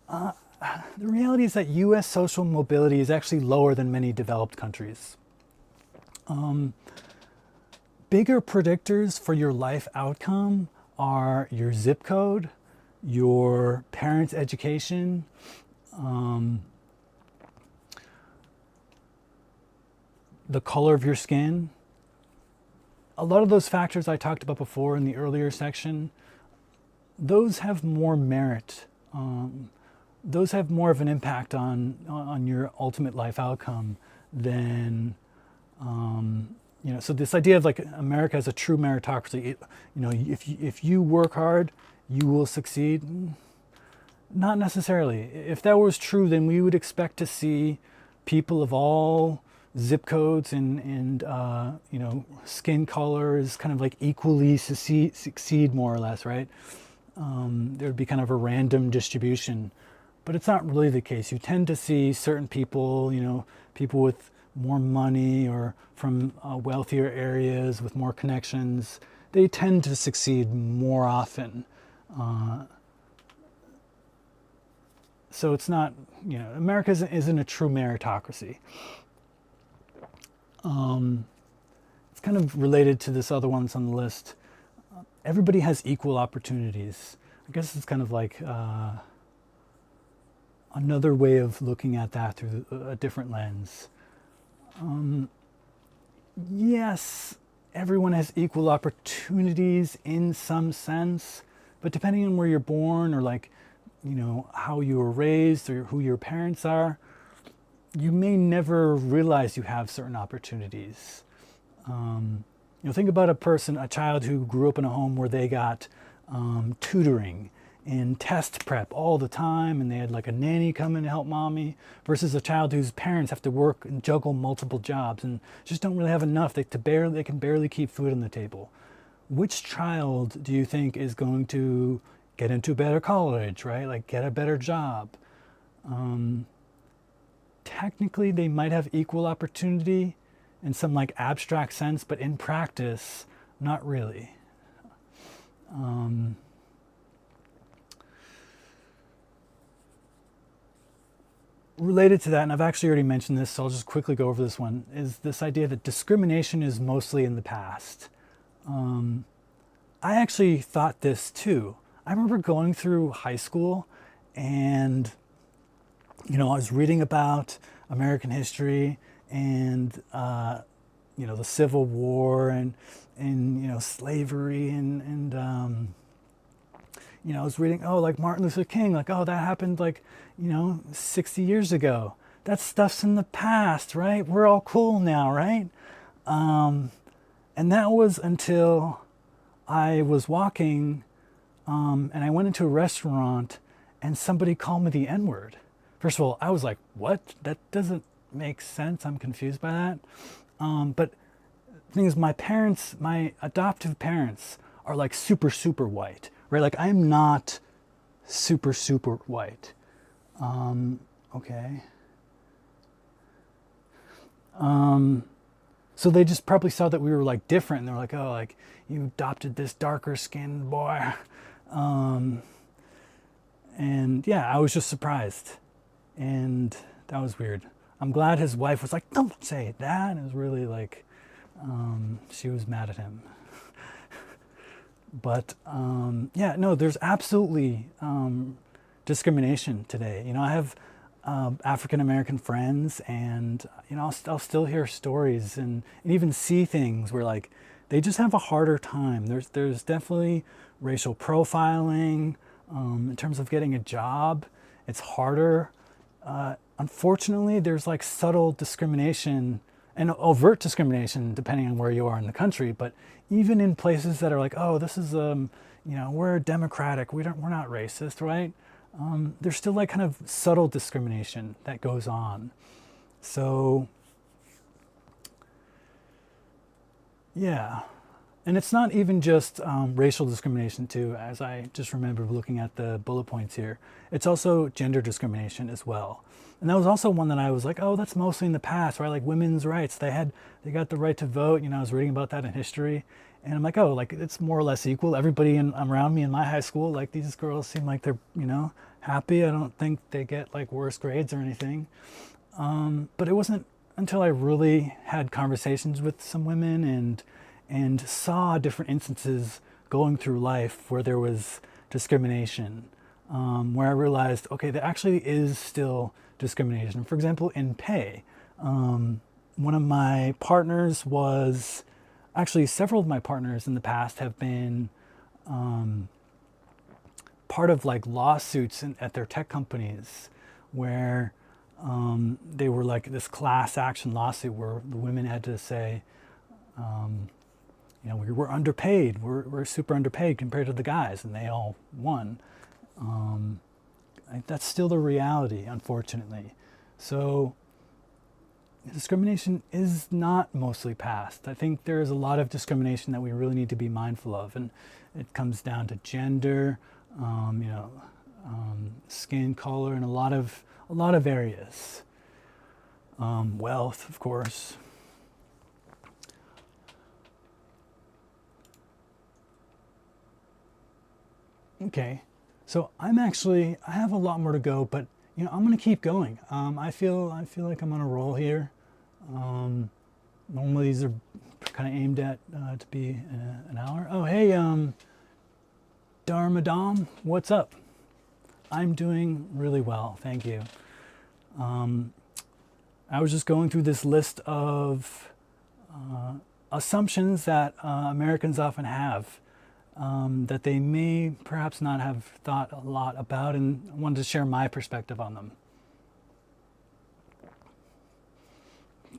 The reality is that US social mobility is actually lower than many developed countries. Bigger predictors for your life outcome are your zip code, your parents' education, the color of your skin. A lot of those factors I talked about before in the earlier section, those have more merit. Those have more of an impact on your ultimate life outcome than, so this idea of like America as a true meritocracy, if you work hard, you will succeed. Not necessarily. If that was true, then we would expect to see people of all zip codes and skin colors kind of like equally succeed more or less, right? There would be kind of a random distribution, but it's not really the case. You tend to see certain people, people with more money or from wealthier areas with more connections, they tend to succeed more often. So it's not, America isn't a true meritocracy. It's kind of related to this other one that's on the list. Everybody has equal opportunities. I guess it's kind of like another way of looking at that through a different lens. Yes, everyone has equal opportunities in some sense, but depending on where you're born or like, how you were raised or who your parents are, you may never realize you have certain opportunities. Think about a child who grew up in a home where they got tutoring and test prep all the time, and they had like a nanny come in to help mommy, versus a child whose parents have to work and juggle multiple jobs and just don't really have enough. They can barely keep food on the table. Which child do you think is going to get into a better college, right? Like get a better job? Technically, they might have equal opportunity in some like abstract sense, but in practice, not really. Related to that, and I've actually already mentioned this, so I'll just quickly go over this one, is this idea that discrimination is mostly in the past. I actually thought this too. I remember going through high school and, I was reading about American history and, the Civil War and slavery and I was reading, like Martin Luther King, like, that happened 60 years ago. That stuff's in the past, right? We're all cool now, right? And that was until I was walking and I went into a restaurant and somebody called me the N-word. First of all, I was like, what? That doesn't make sense. I'm confused by that. But the thing is, my adoptive parents are like super, super white, right? Like I'm not super, super white. Okay. So they just probably saw that we were like different, and they were like, oh, like you adopted this darker skinned boy. And yeah, I was just surprised. And that was weird. I'm glad his wife was like, don't say that. It was really like, she was mad at him. But yeah, no, there's absolutely discrimination today. You know, I have African American friends, and you know, I'll still hear stories and even see things where like they just have a harder time. There's definitely racial profiling in terms of getting a job. It's harder. Unfortunately, there's like subtle discrimination and overt discrimination depending on where you are in the country. But even in places that are like, oh, this is you know, we're democratic, we're not racist, right? There's still like kind of subtle discrimination that goes on. So yeah, and it's not even just racial discrimination too, as I just remember looking at the bullet points here. It's also gender discrimination as well. And that was also one that I was like, oh, that's mostly in the past, right? Like women's rights, they got the right to vote. You know, I was reading about that in history, and I'm like, oh, like it's more or less equal. Everybody around me in my high school, like these girls seem like they're, you know, happy. I don't think they get like worse grades or anything. But it wasn't until I really had conversations with some women and saw different instances going through life where there was discrimination, where I realized, okay, there actually is still discrimination. For example, in pay. One of my partners was, actually several of my partners in the past have been part of like lawsuits at their tech companies where they were like this class action lawsuit where the women had to say, you know, we're underpaid, we're super underpaid compared to the guys, and they all won. That's still the reality, unfortunately. So discrimination is not mostly past. I think there is a lot of discrimination that we really need to be mindful of, and it comes down to gender, you know, skin color, and a lot of areas. Wealth, of course. Okay, so I have a lot more to go, but you know, I'm gonna keep going. I feel like I'm on a roll here. Normally these are kind of aimed at to be an hour. Oh, hey, Dharmadam, what's up? I'm doing really well, thank you. I was just going through this list of assumptions that Americans often have that they may perhaps not have thought a lot about, and I wanted to share my perspective on them.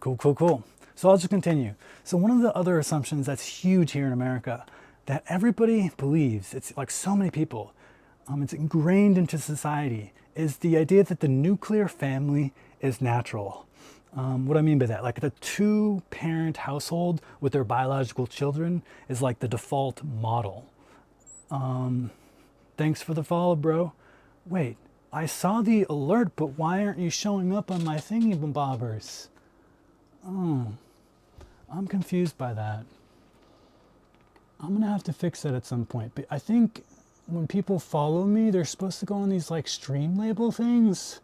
Cool, cool, cool. So I'll just continue. So one of the other assumptions that's huge here in America that everybody believes, it's like so many people, it's ingrained into society, is the idea that the nuclear family is natural. What do I mean by that? Like the two-parent household with their biological children is like the default model. Thanks for the follow, bro. Wait, I saw the alert, but why aren't you showing up on my thingy bobbers? Oh, I'm confused by that. I'm gonna have to fix that at some point. But I think when people follow me, they're supposed to go on these like stream label things.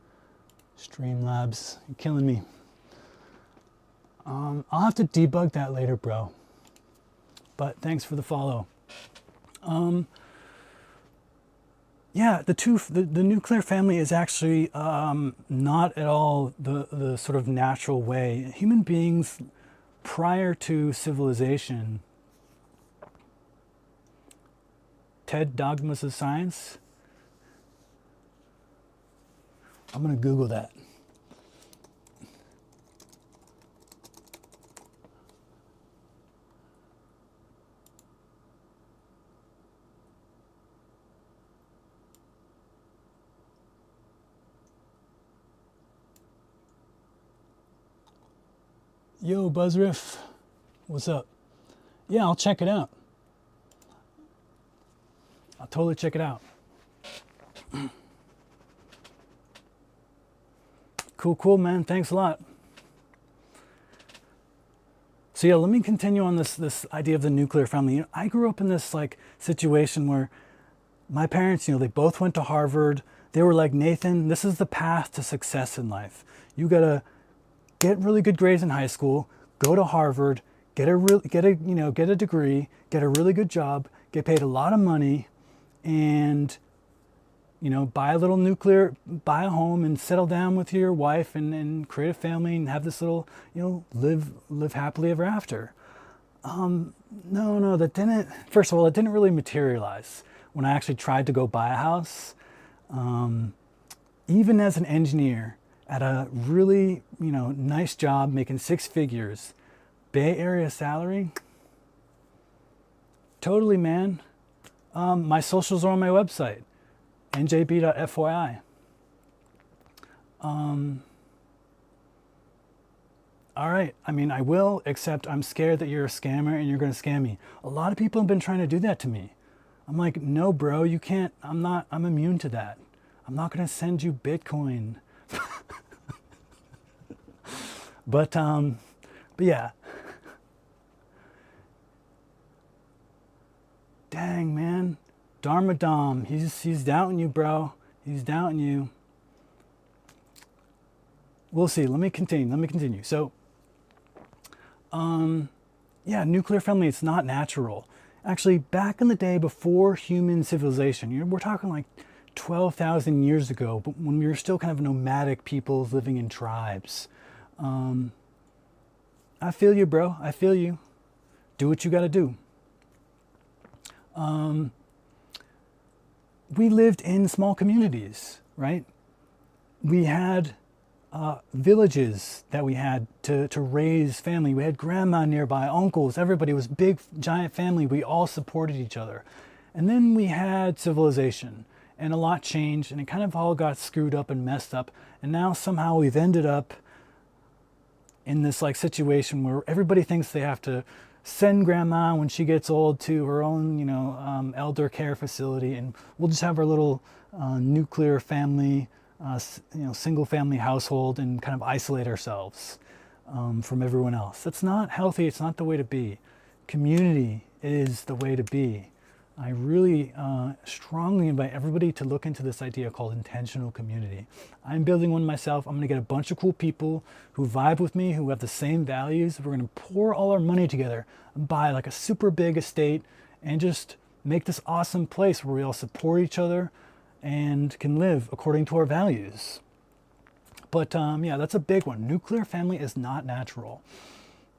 Streamlabs, you're killing me. I'll have to debug that later, bro. But thanks for the follow. Yeah, the nuclear family is actually not at all the sort of natural way. Human beings prior to civilization, TED Dogmas of Science. I'm gonna Google that. Yo, Buzzriff, what's up? Yeah, I'll check it out. I'll totally check it out. Cool, cool, man. Thanks a lot. So yeah, let me continue on this idea of the nuclear family. You know, I grew up in this like situation where my parents, you know, they both went to Harvard. They were like, Nathan, this is the path to success in life. You gotta get really good grades in high school, go to Harvard, get a degree, get a really good job, get paid a lot of money, and buy a home and settle down with your wife and create a family and have this little, live happily ever after. No, that didn't, first of all, it didn't really materialize. When I actually tried to go buy a house, even as an engineer at a really, nice job making 6 figures, Bay Area salary, totally, man. My socials are on my website, njb.fyi. All right, I will, except I'm scared that you're a scammer and you're going to scam me. A lot of people have been trying to do that to me. I'm like, no, bro, you can't. I'm immune to that. I'm not going to send you Bitcoin. But yeah. Dang, man. Dharma Dom, he's doubting you, bro. He's doubting you. We'll see. Let me continue. So, yeah, nuclear family, it's not natural. Actually, back in the day before human civilization, we're talking like 12,000 years ago, but when we were still kind of nomadic peoples living in tribes. I feel you, bro. I feel you. Do what you got to do. We lived in small communities, right? We had villages that we had to raise family. We had grandma nearby, uncles, everybody. It was a big, giant family. We all supported each other. And then we had civilization, and a lot changed, and it kind of all got screwed up and messed up. And now somehow we've ended up in this like situation where everybody thinks they have to send grandma when she gets old to her own, elder care facility, and we'll just have our little nuclear family, single family household, and kind of isolate ourselves from everyone else. That's not healthy. It's not the way to be. Community is the way to be. I really strongly invite everybody to look into this idea called intentional community. I'm building one myself. I'm going to get a bunch of cool people who vibe with me, who have the same values. We're going to pour all our money together and buy like a super big estate and just make this awesome place where we all support each other and can live according to our values. But yeah, that's a big one. Nuclear family is not natural.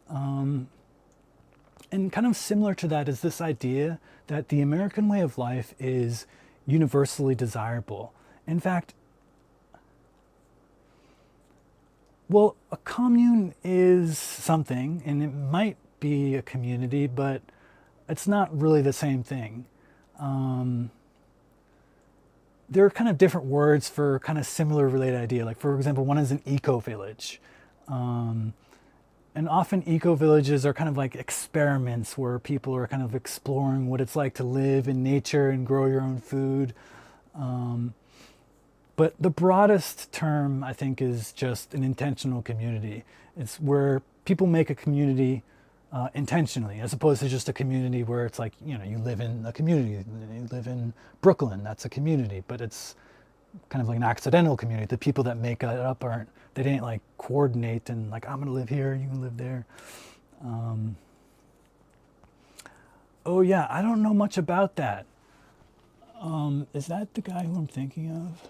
And kind of similar to that is this idea that the American way of life is universally desirable. In fact, well, a commune is something, and it might be a community, but it's not really the same thing. There are kind of different words for kind of similar related idea. Like, for example, one is an eco-village. And often eco-villages are kind of like experiments where people are kind of exploring what it's like to live in nature and grow your own food. But the broadest term, I think, is just an intentional community. It's where people make a community intentionally, as opposed to just a community where it's like, you live in a community. You live in Brooklyn, that's a community, but it's kind of like an accidental community. The people that make it up they didn't like coordinate and like, I'm gonna live here, you can live there. Oh yeah, I don't know much about that. Is that the guy who I'm thinking of?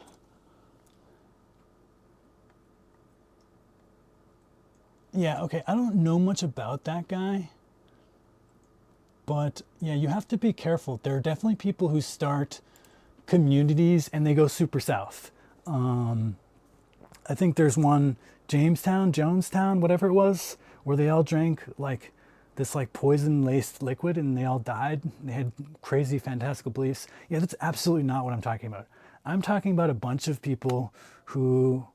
Yeah, okay, I don't know much about that guy. But yeah, you have to be careful. There are definitely people who start communities and they go super south. I think there's one, Jonestown, whatever it was, where they all drank like this like poison-laced liquid and they all died. They had crazy, fantastical beliefs. Yeah, that's absolutely not what I'm talking about. I'm talking about a bunch of people who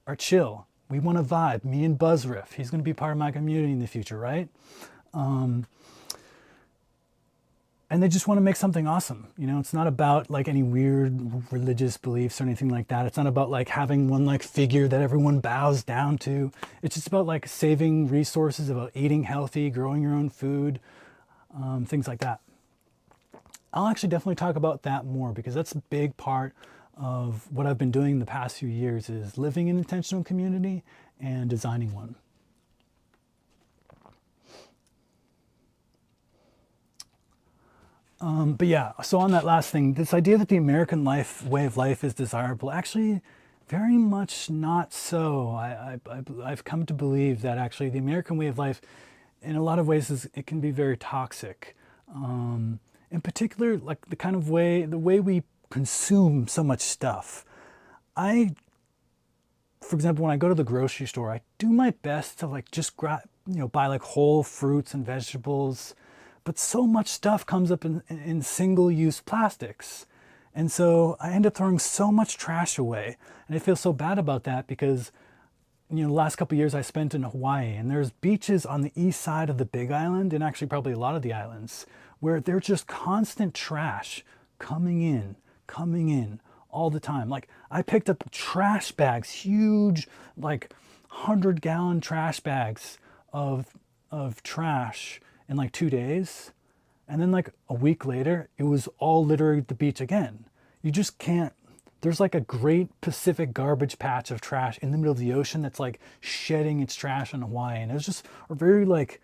are chill. We want to vibe. Me and Buzzriff. He's going to be part of my community in the future, right? And they just want to make something awesome. It's not about like any weird religious beliefs or anything like that. It's not about like having one like figure that everyone bows down to. It's just about like saving resources, about eating healthy, growing your own food, things like that. I'll actually definitely talk about that more because that's a big part of what I've been doing the past few years is living in intentional community and designing one. But yeah, so on that last thing, this idea that the American way of life is desirable, actually, very much not so. I've come to believe that actually the American way of life, in a lot of ways, it can be very toxic. In particular, like the way we consume so much stuff. I, for example, when I go to the grocery store, I do my best to like just buy like whole fruits and vegetables, but so much stuff comes up in single-use plastics. And so I end up throwing so much trash away. And I feel so bad about that because, the last couple of years I spent in Hawaii, and there's beaches on the east side of the Big Island, and actually probably a lot of the islands, where there's just constant trash coming in all the time. Like I picked up trash bags, huge, like 100-gallon trash bags of trash in like 2 days. And then like a week later, it was all littering the beach again. You just can't, there's like a great Pacific garbage patch of trash in the middle of the ocean that's like shedding its trash on Hawaii. And it was just a very like,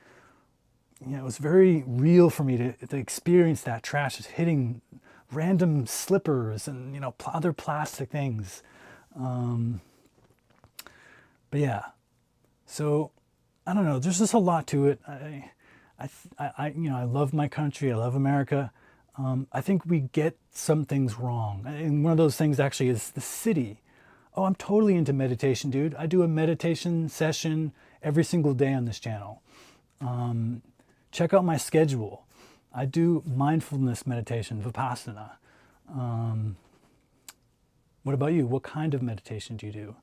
it was very real for me to experience that trash just hitting random slippers and, other plastic things. But yeah, so I don't know, there's just a lot to it. I love my country. I love America. I think we get some things wrong. And one of those things actually is the city. Oh, I'm totally into meditation, dude. I do a meditation session every single day on this channel. Check out my schedule. I do mindfulness meditation, Vipassana. What about you? What kind of meditation do you do?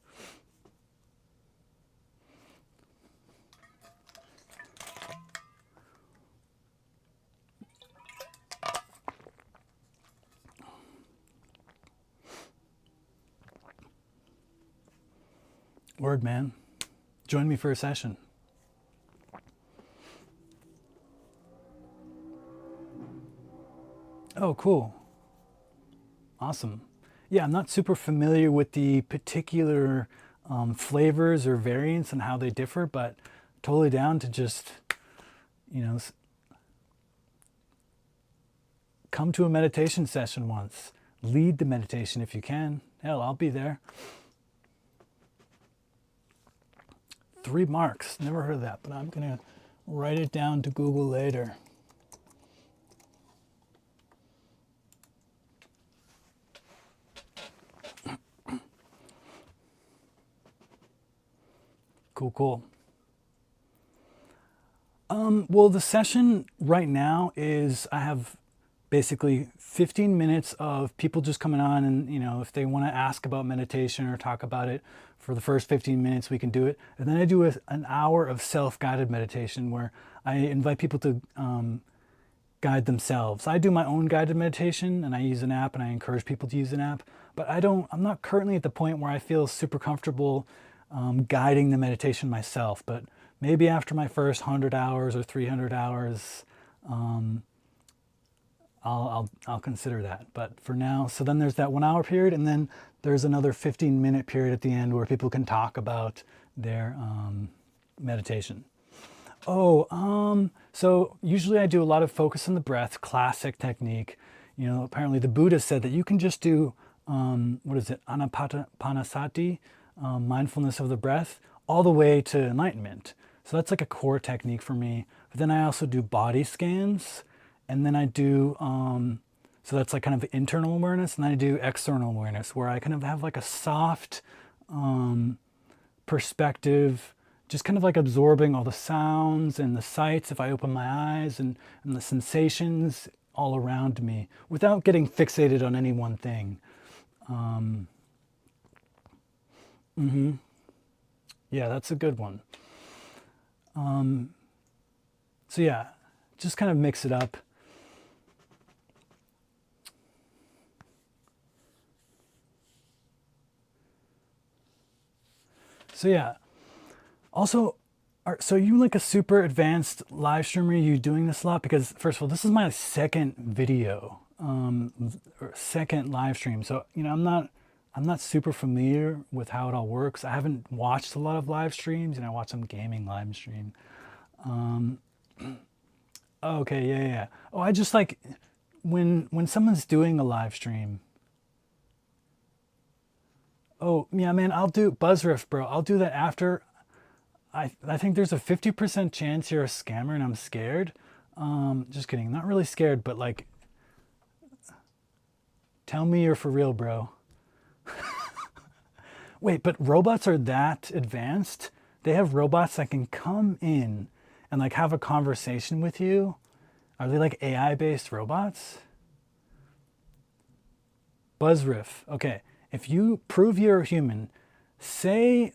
Word, man. Join me for a session. Oh, cool. Awesome. Yeah, I'm not super familiar with the particular flavors or variants and how they differ, but totally down to just, come to a meditation session once. Lead the meditation if you can. Hell, I'll be there. 3 marks. Never heard of that, but I'm going to write it down to Google later. Cool. Well, the session right now is I have basically 15 minutes of people just coming on and, if they want to ask about meditation or talk about it for the first 15 minutes, we can do it. And then I do an hour of self-guided meditation where I invite people to guide themselves. I do my own guided meditation and I use an app and I encourage people to use an app, but I'm not currently at the point where I feel super comfortable guiding the meditation myself, but maybe after my first 100 hours or 300 hours, I'll consider that. But for now, so then there's that 1 hour period, and then there's another 15-minute period at the end where people can talk about their meditation. So usually I do a lot of focus on the breath, classic technique. Apparently the Buddha said that you can just do, anapanasati, mindfulness of the breath, all the way to enlightenment. So that's like a core technique for me. But then I also do body scans, and then I do, so that's like kind of internal awareness, and then I do external awareness, where I kind of have like a soft perspective, just kind of like absorbing all the sounds and the sights if I open my eyes, and the sensations all around me without getting fixated on any one thing. Yeah, that's a good one. So yeah, just kind of mix it up. So yeah, also, so you like a super advanced live streamer? Are you doing this a lot? Because first of all, this is my second video, or second live stream. So, I'm not super familiar with how it all works. I haven't watched a lot of live streams, and I watched some gaming live stream. Okay, yeah. Oh, I just like when someone's doing a live stream, oh yeah, man, I'll do Buzzriff, bro. I'll do that after. I think there's a 50% chance you're a scammer, and I'm scared. Just kidding. Not really scared, but like, tell me you're for real, bro. Wait, but robots are that advanced? They have robots that can come in and like have a conversation with you? Are they like AI based robots? Buzzriff. Okay. If you prove you're a human, say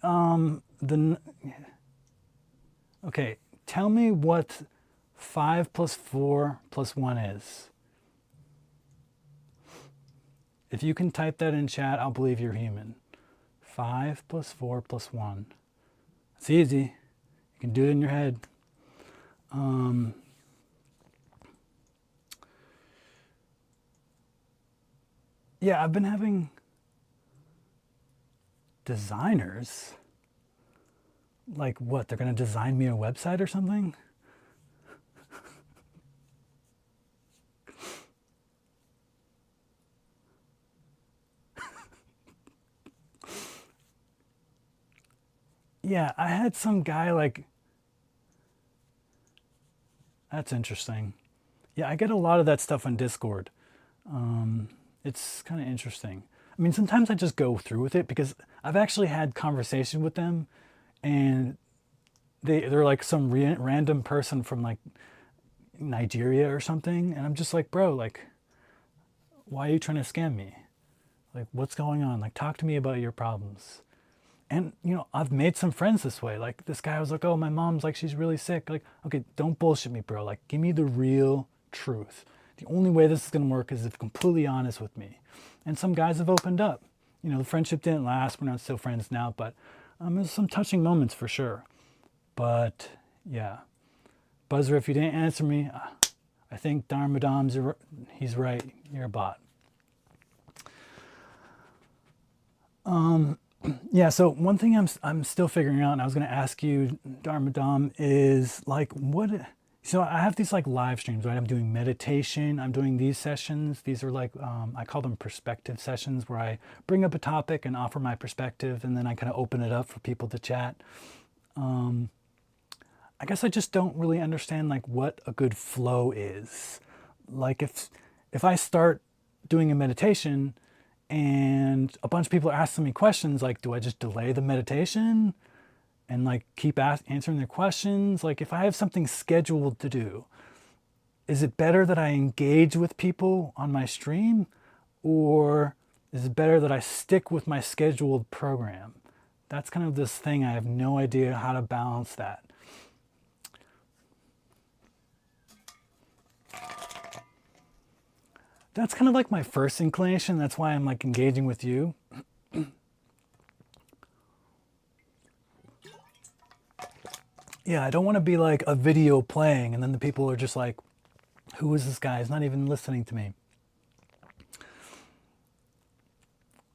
okay, tell me what 5 plus 4 plus 1 is. If you can type that in chat, I'll believe you're human. 5 plus 4 plus 1. It's easy. You can do it in your head. Yeah, I've been having designers. Like what? They're going to design me a website or something? Yeah, I had some guy like, that's interesting. Yeah, I get a lot of that stuff on Discord. It's kind of interesting. I mean, sometimes I just go through with it because I've actually had conversation with them, and they're like some random person from like Nigeria or something, and I'm just like, bro, like, why are you trying to scam me? Like, what's going on? Like, talk to me about your problems. And you know, I've made some friends this way. Like this guy was like, oh, my mom's like, she's really sick. Like, okay, don't bullshit me, bro. Like, give me the real truth. The only way this is gonna work is if you're completely honest with me. And some guys have opened up. You know, the friendship didn't last. We're not still friends now, but there's some touching moments for sure. But yeah, Buzzer, if you didn't answer me, I think Dharmadam's he's right. You're a bot. Yeah, so one thing I'm still figuring out, and I was going to ask you, Dharmadam, is like what. So I have these like live streams, right? I'm doing meditation. I'm doing these sessions. These are like I call them perspective sessions, where I bring up a topic and offer my perspective, and then I kind of open it up for people to chat. I guess I just don't really understand like what a good flow is. Like if I start doing a meditation and a bunch of people are asking me questions, like, do I just delay the meditation and like keep answering their questions? Like, if I have something scheduled to do, is it better that I engage with people on my stream, or is it better that I stick with my scheduled program? That's kind of this thing. I have no idea how to balance that. That's kind of like my first inclination. That's why I'm like engaging with you. Yeah, I don't want to be like a video playing and then the people are just like, who is this guy? He's not even listening to me.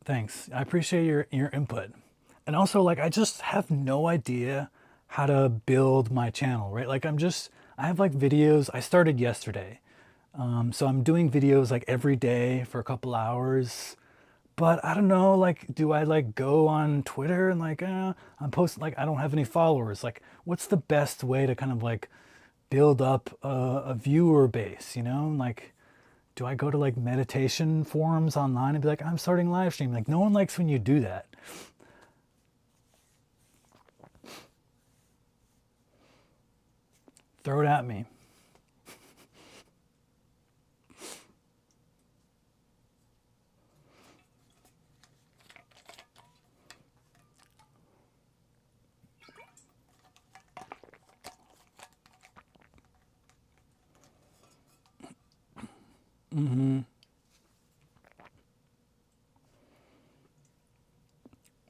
Thanks. I appreciate your input. And also, like, I just have no idea how to build my channel, right? Like, I have like videos. I started yesterday. So I'm doing videos like every day for a couple hours, but I don't know, like, do I like go on Twitter and like, I'm posting, like, I don't have any followers. Like, what's the best way to kind of like build up a viewer base, you know? Like, do I go to like meditation forums online and be like, I'm starting live stream? Like, no one likes when you do that. Throw it at me.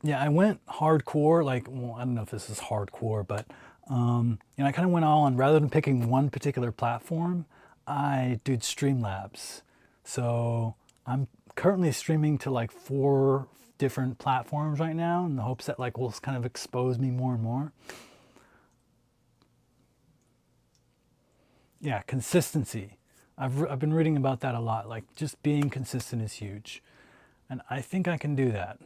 Yeah, I went hardcore, like, well, I don't know if this is hardcore, but, you know, I kind of went all on, rather than picking one particular platform, I did Streamlabs. So I'm currently streaming to like 4 different platforms right now in the hopes that like will kind of expose me more and more. Yeah, consistency. I've been reading about that a lot. Like just being consistent is huge. And I think I can do that.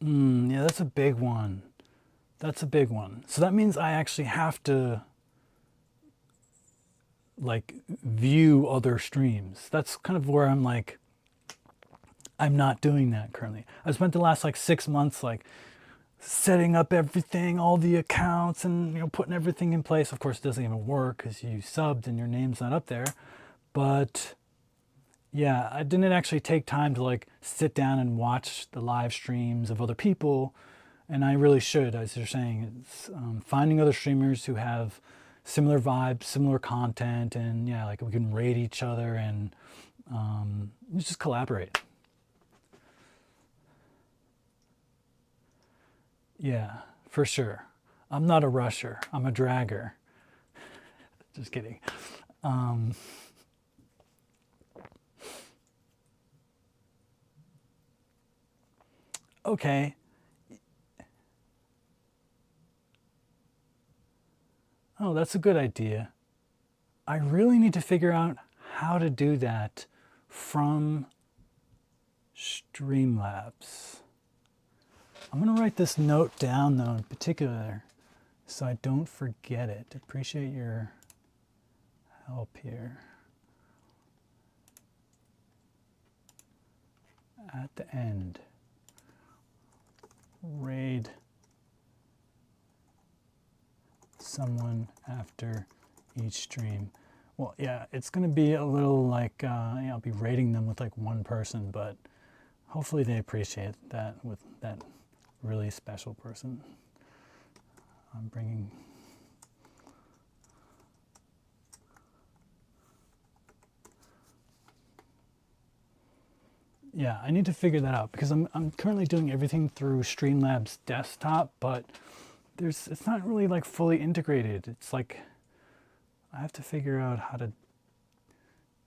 Yeah, that's a big one. That's a big one. So that means I actually have to like view other streams. That's kind of where I'm like, I'm not doing that currently. I spent the last like 6 months like setting up everything, all the accounts, and putting everything in place. Of course, it doesn't even work because you subbed and your name's not up there. But yeah, I didn't actually take time to like sit down and watch the live streams of other people, and I really should. As you're saying, it's finding other streamers who have similar vibes, similar content, and yeah, like we can rate each other and just collaborate. Yeah, for sure. I'm not a rusher. I'm a dragger. Just kidding. Um, okay. Oh, that's a good idea. I really need to figure out how to do that from Streamlabs. I'm going to write this note down, though, in particular, so I don't forget it. Appreciate your help here. At the end, raid someone after each stream. Well, yeah, it's going to be a little like, I'll be rating them with like one person, but hopefully they appreciate that with that really special person I'm bringing. Yeah, I need to figure that out because I'm currently doing everything through Streamlabs desktop, but it's not really like fully integrated. It's like I have to figure out how to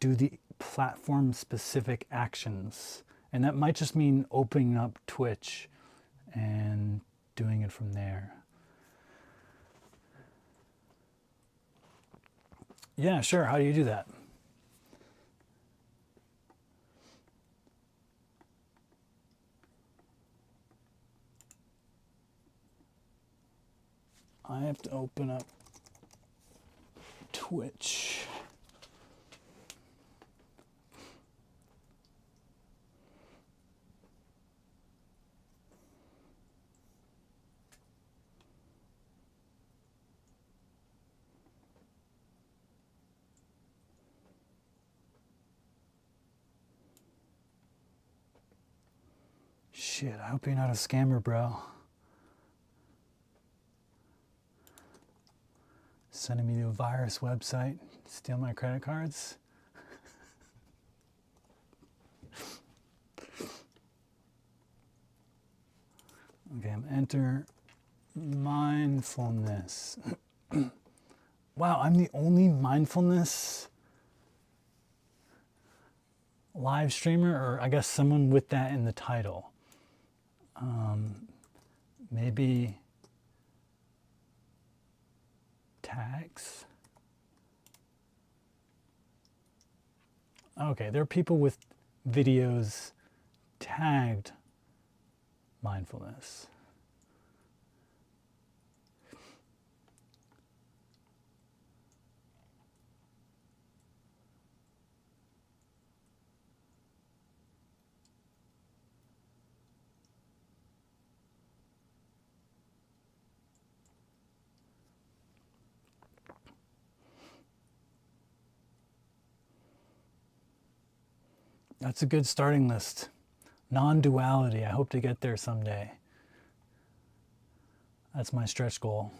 do the platform specific actions. And that might just mean opening up Twitch and doing it from there. Yeah, sure. How do you do that? I have to open up Twitch. Shit, I hope you're not a scammer, bro. Sending me to a virus website, steal my credit cards. Okay, I'm enter mindfulness. Wow, I'm the only mindfulness live streamer, or I guess someone with that in the title. Maybe tags. Okay, there are people with videos tagged mindfulness. That's a good starting list. Non-duality. I hope to get there someday. That's my stretch goal.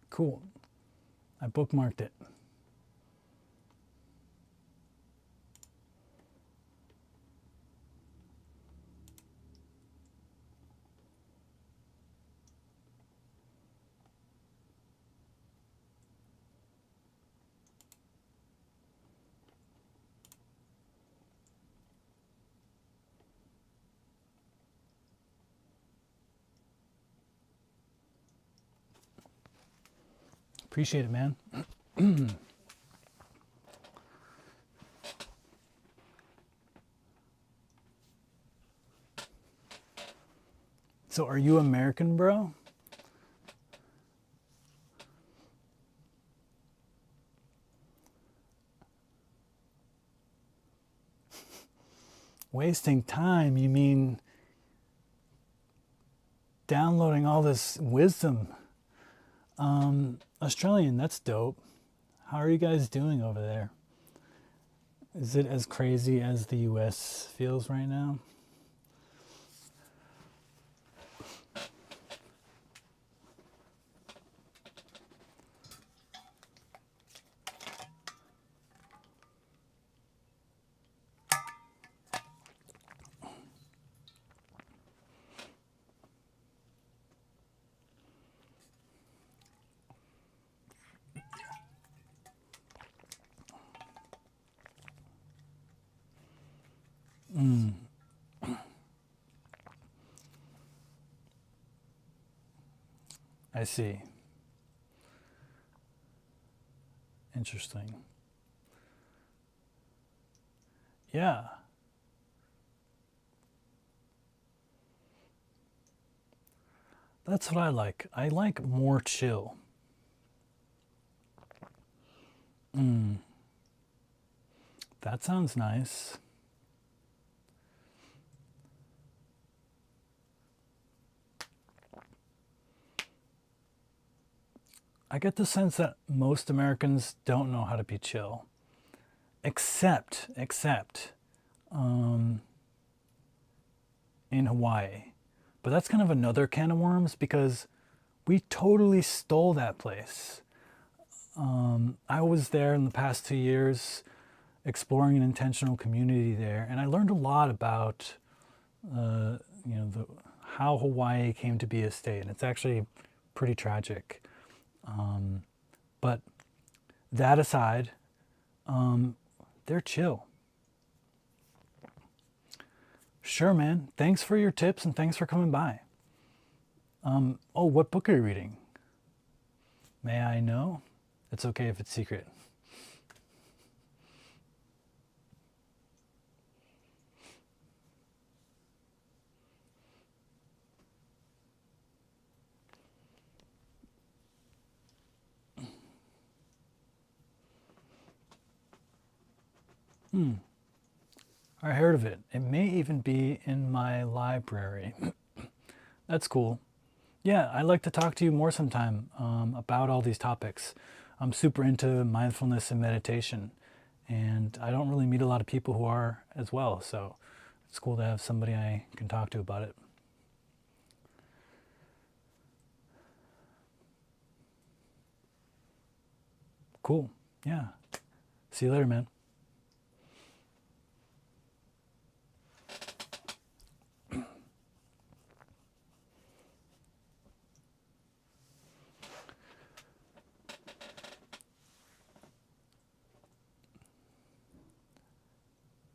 Cool. I bookmarked it. Appreciate it, man. So are you American, bro? Wasting time, you mean downloading all this wisdom? Australian, that's dope. How are you guys doing over there? Is it as crazy as the US feels right now? I see. Interesting. Yeah. That's what I like. I like more chill. That sounds nice. I get the sense that most Americans don't know how to be chill, except in Hawaii. But that's kind of another can of worms because we totally stole that place. I was there in the past 2 years exploring an intentional community there, and I learned a lot about how Hawaii came to be a state, and it's actually pretty tragic. But that aside, they're chill. Sure, man. Thanks for your tips and thanks for coming by. Oh, what book are you reading? May I know? It's okay if it's secret. I heard of it. It may even be in my library. That's cool. Yeah, I'd like to talk to you more sometime about all these topics. I'm super into mindfulness and meditation, and I don't really meet a lot of people who are as well, so it's cool to have somebody I can talk to about it. Cool. Yeah. See you later, man.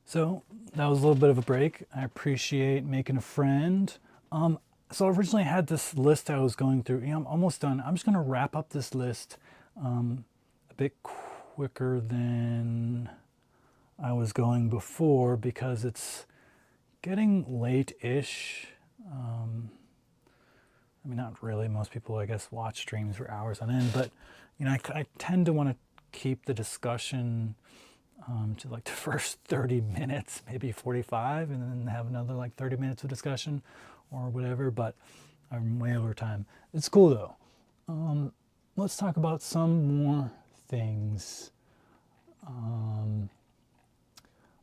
So that was a little bit of a break. I appreciate making a friend. So I originally had this list I was going through. I'm almost done. I'm just going to wrap up this list a bit quicker than I was going before because it's getting late-ish. I mean, not really. Most people, I guess, watch streams for hours on end, but I tend to want to keep the discussion to like the first 30 minutes, maybe 45, and then have another like 30 minutes of discussion or whatever, but I'm way over time. It's cool though. Let's talk about some more things.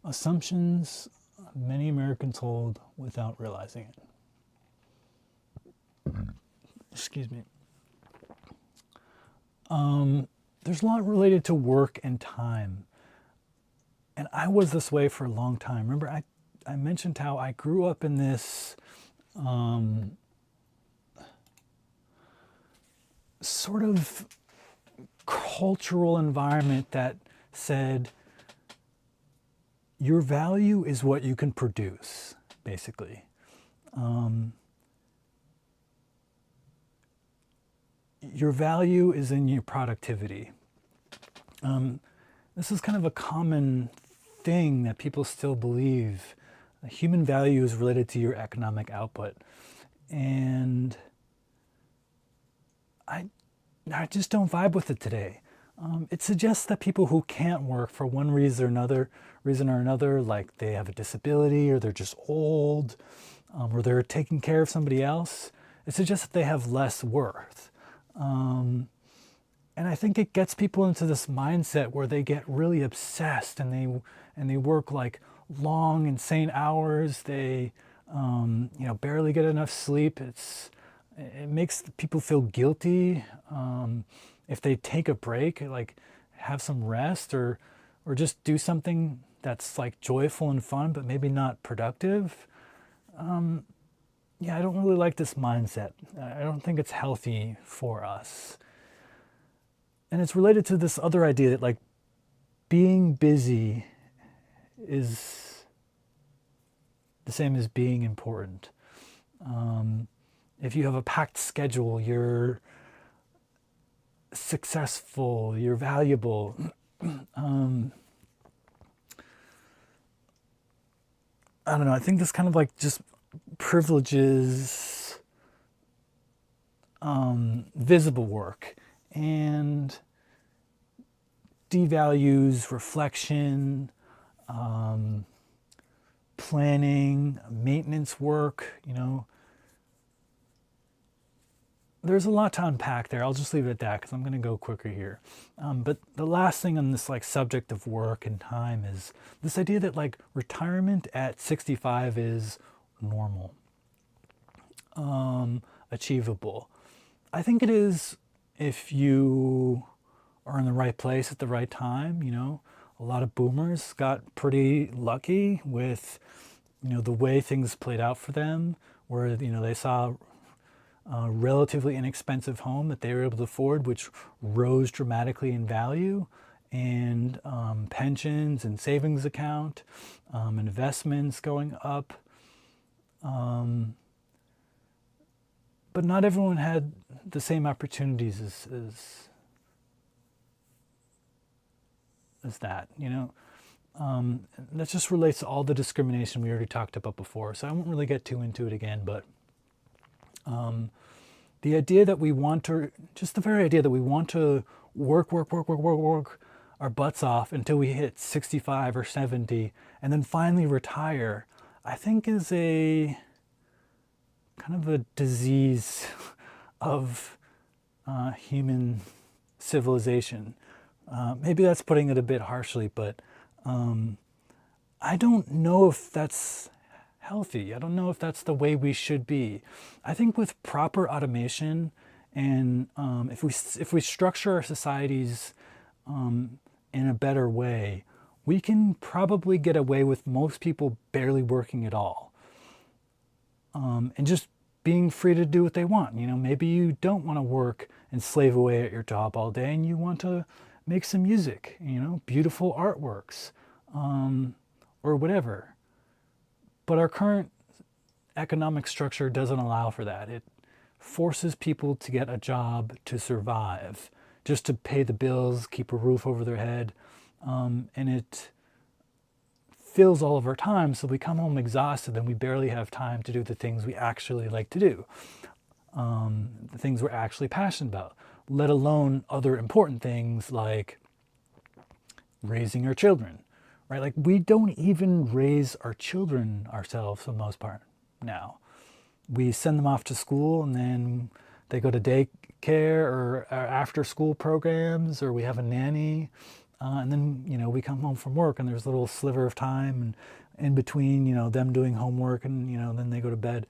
Assumptions many Americans hold without realizing it. Excuse me. there's a lot related to work and time. And I was this way for a long time. Remember, I mentioned how I grew up in this sort of cultural environment that said your value is what you can produce, basically. Your value is in your productivity. This is kind of a common thing that people still believe. Human value is related to your economic output. And I just don't vibe with it today. It suggests that people who can't work for one reason or another, like they have a disability or they're just old, or they're taking care of somebody else, it suggests that they have less worth. And I think it gets people into this mindset where they get really obsessed and they work like long, insane hours. They barely get enough sleep. It makes people feel guilty if they take a break, like have some rest or just do something that's like joyful and fun, but maybe not productive. I don't really like this mindset. I don't think it's healthy for us. And it's related to this other idea that like being busy is the same as being important. If you have a packed schedule, you're successful, you're valuable. I don't know, I think this kind of like just privileges visible work and devalues reflection, planning, maintenance work, There's a lot to unpack there. I'll just leave it at that because I'm going to go quicker here. But the last thing on this like subject of work and time is this idea that like retirement at 65 is normal, achievable. I think it is if you are in the right place at the right time. A lot of boomers got pretty lucky with, the way things played out for them, where, they saw a relatively inexpensive home that they were able to afford, which rose dramatically in value, and pensions and savings account, investments going up. But not everyone had the same opportunities as that, that just relates to all the discrimination we already talked about before. So I won't really get too into it again, but the idea that we want to, just the very idea that we want to work our butts off until we hit 65 or 70 and then finally retire, I think is a kind of a disease of human civilization. Maybe that's putting it a bit harshly, but I don't know if that's healthy. I don't know if that's the way we should be. I think with proper automation and if we structure our societies in a better way, we can probably get away with most people barely working at all, and just being free to do what they want. Maybe you don't want to work and slave away at your job all day, and you want to make some music, beautiful artworks, or whatever. But our current economic structure doesn't allow for that. It forces people to get a job to survive, just to pay the bills, keep a roof over their head, and it fills all of our time, so we come home exhausted and we barely have time to do the things we actually like to do, the things we're actually passionate about, let alone other important things like raising our children, right? Like we don't even raise our children ourselves for the most part now. We send them off to school and then they go to daycare or after school programs, or we have a nanny. And then, we come home from work and there's a little sliver of time and in between, them doing homework and, then they go to bed.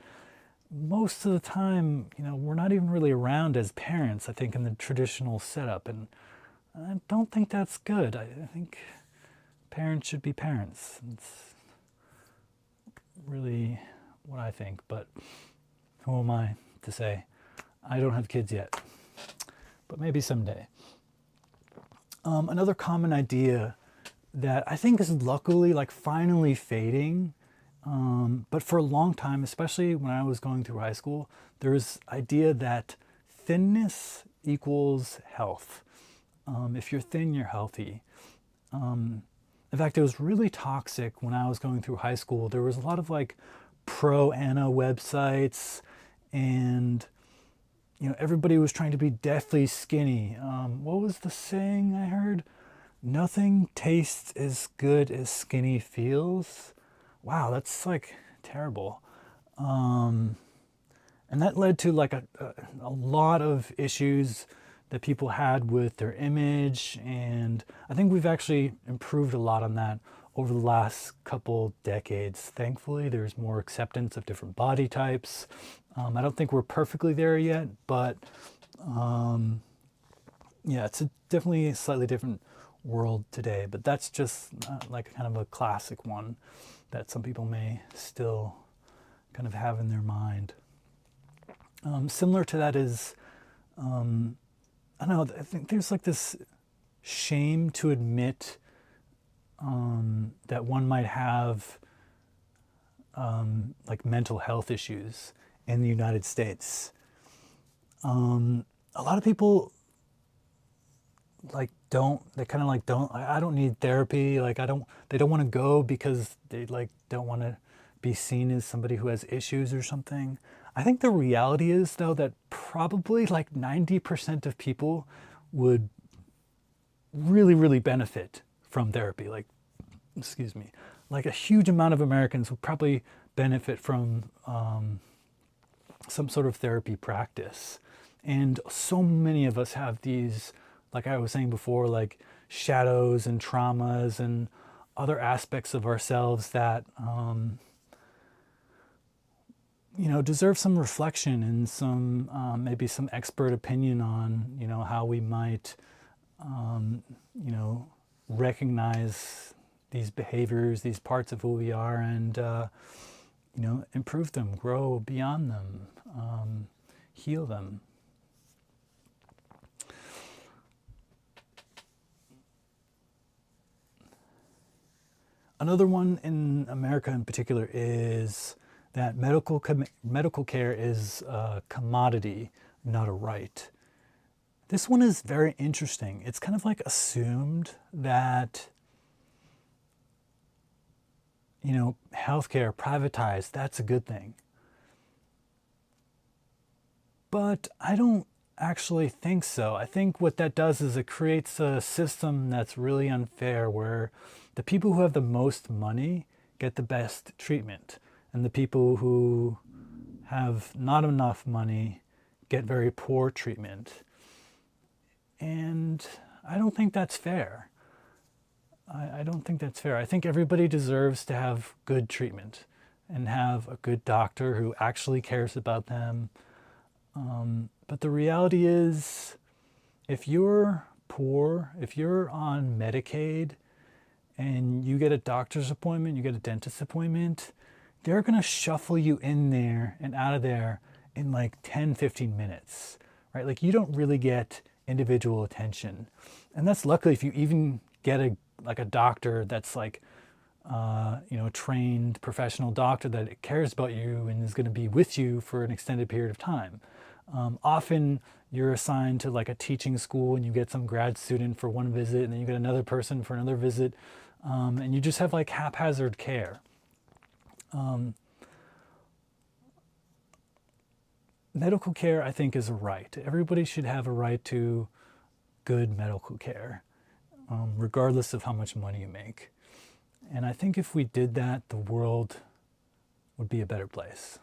Most of the time, we're not even really around as parents, I think, in the traditional setup. And I don't think that's good. I think parents should be parents. It's really what I think, but who am I to say? I don't have kids yet, but maybe someday. Another common idea that I think is luckily like finally fading, but for a long time, especially when I was going through high school, there was idea that thinness equals health. If you're thin, you're healthy. In fact, it was really toxic when I was going through high school. There was a lot of like pro-Ana websites, and everybody was trying to be deathly skinny. What was the saying I heard? Nothing tastes as good as skinny feels. Wow, that's like terrible. And that led to like a lot of issues that people had with their image. And I think we've actually improved a lot on that over the last couple decades. Thankfully, there's more acceptance of different body types. I don't think we're perfectly there yet, but yeah, it's definitely a slightly different world today. But that's just like kind of a classic one that some people may still kind of have in their mind. Similar to that is, I don't know, I think there's like this shame to admit that one might have like mental health issues in the United States. A lot of people like they kind of like I don't need therapy. Like they don't want to go because they like don't want to be seen as somebody who has issues or something. I think the reality is though that probably like 90% of people would really, really benefit from therapy. Like, excuse me, like a huge amount of Americans would probably benefit from some sort of therapy practice. And so many of us have these, like I was saying before, like shadows and traumas and other aspects of ourselves that, deserve some reflection and some, maybe some expert opinion on, how we might, recognize these behaviors, these parts of who we are, and, improve them, grow beyond them, heal them. Another one in America in particular is that medical care is a commodity, not a right. This one is very interesting. It's kind of like assumed that, healthcare privatized, that's a good thing. But I don't actually think so. I think what that does is it creates a system that's really unfair where the people who have the most money get the best treatment, and the people who have not enough money get very poor treatment. And I don't think that's fair. I don't think that's fair. I think everybody deserves to have good treatment and have a good doctor who actually cares about them. But the reality is, if you're poor, if you're on Medicaid and you get a doctor's appointment, you get a dentist appointment, they're going to shuffle you in there and out of there in like 10, 15 minutes, right? Like you don't really get individual attention. And that's luckily if you even get a doctor that's like, trained professional doctor that cares about you and is going to be with you for an extended period of time. Often you're assigned to like a teaching school and you get some grad student for one visit and then you get another person for another visit. And you just have like haphazard care. Medical care, I think, is a right. Everybody should have a right to good medical care, regardless of how much money you make. And I think if we did that, the world would be a better place.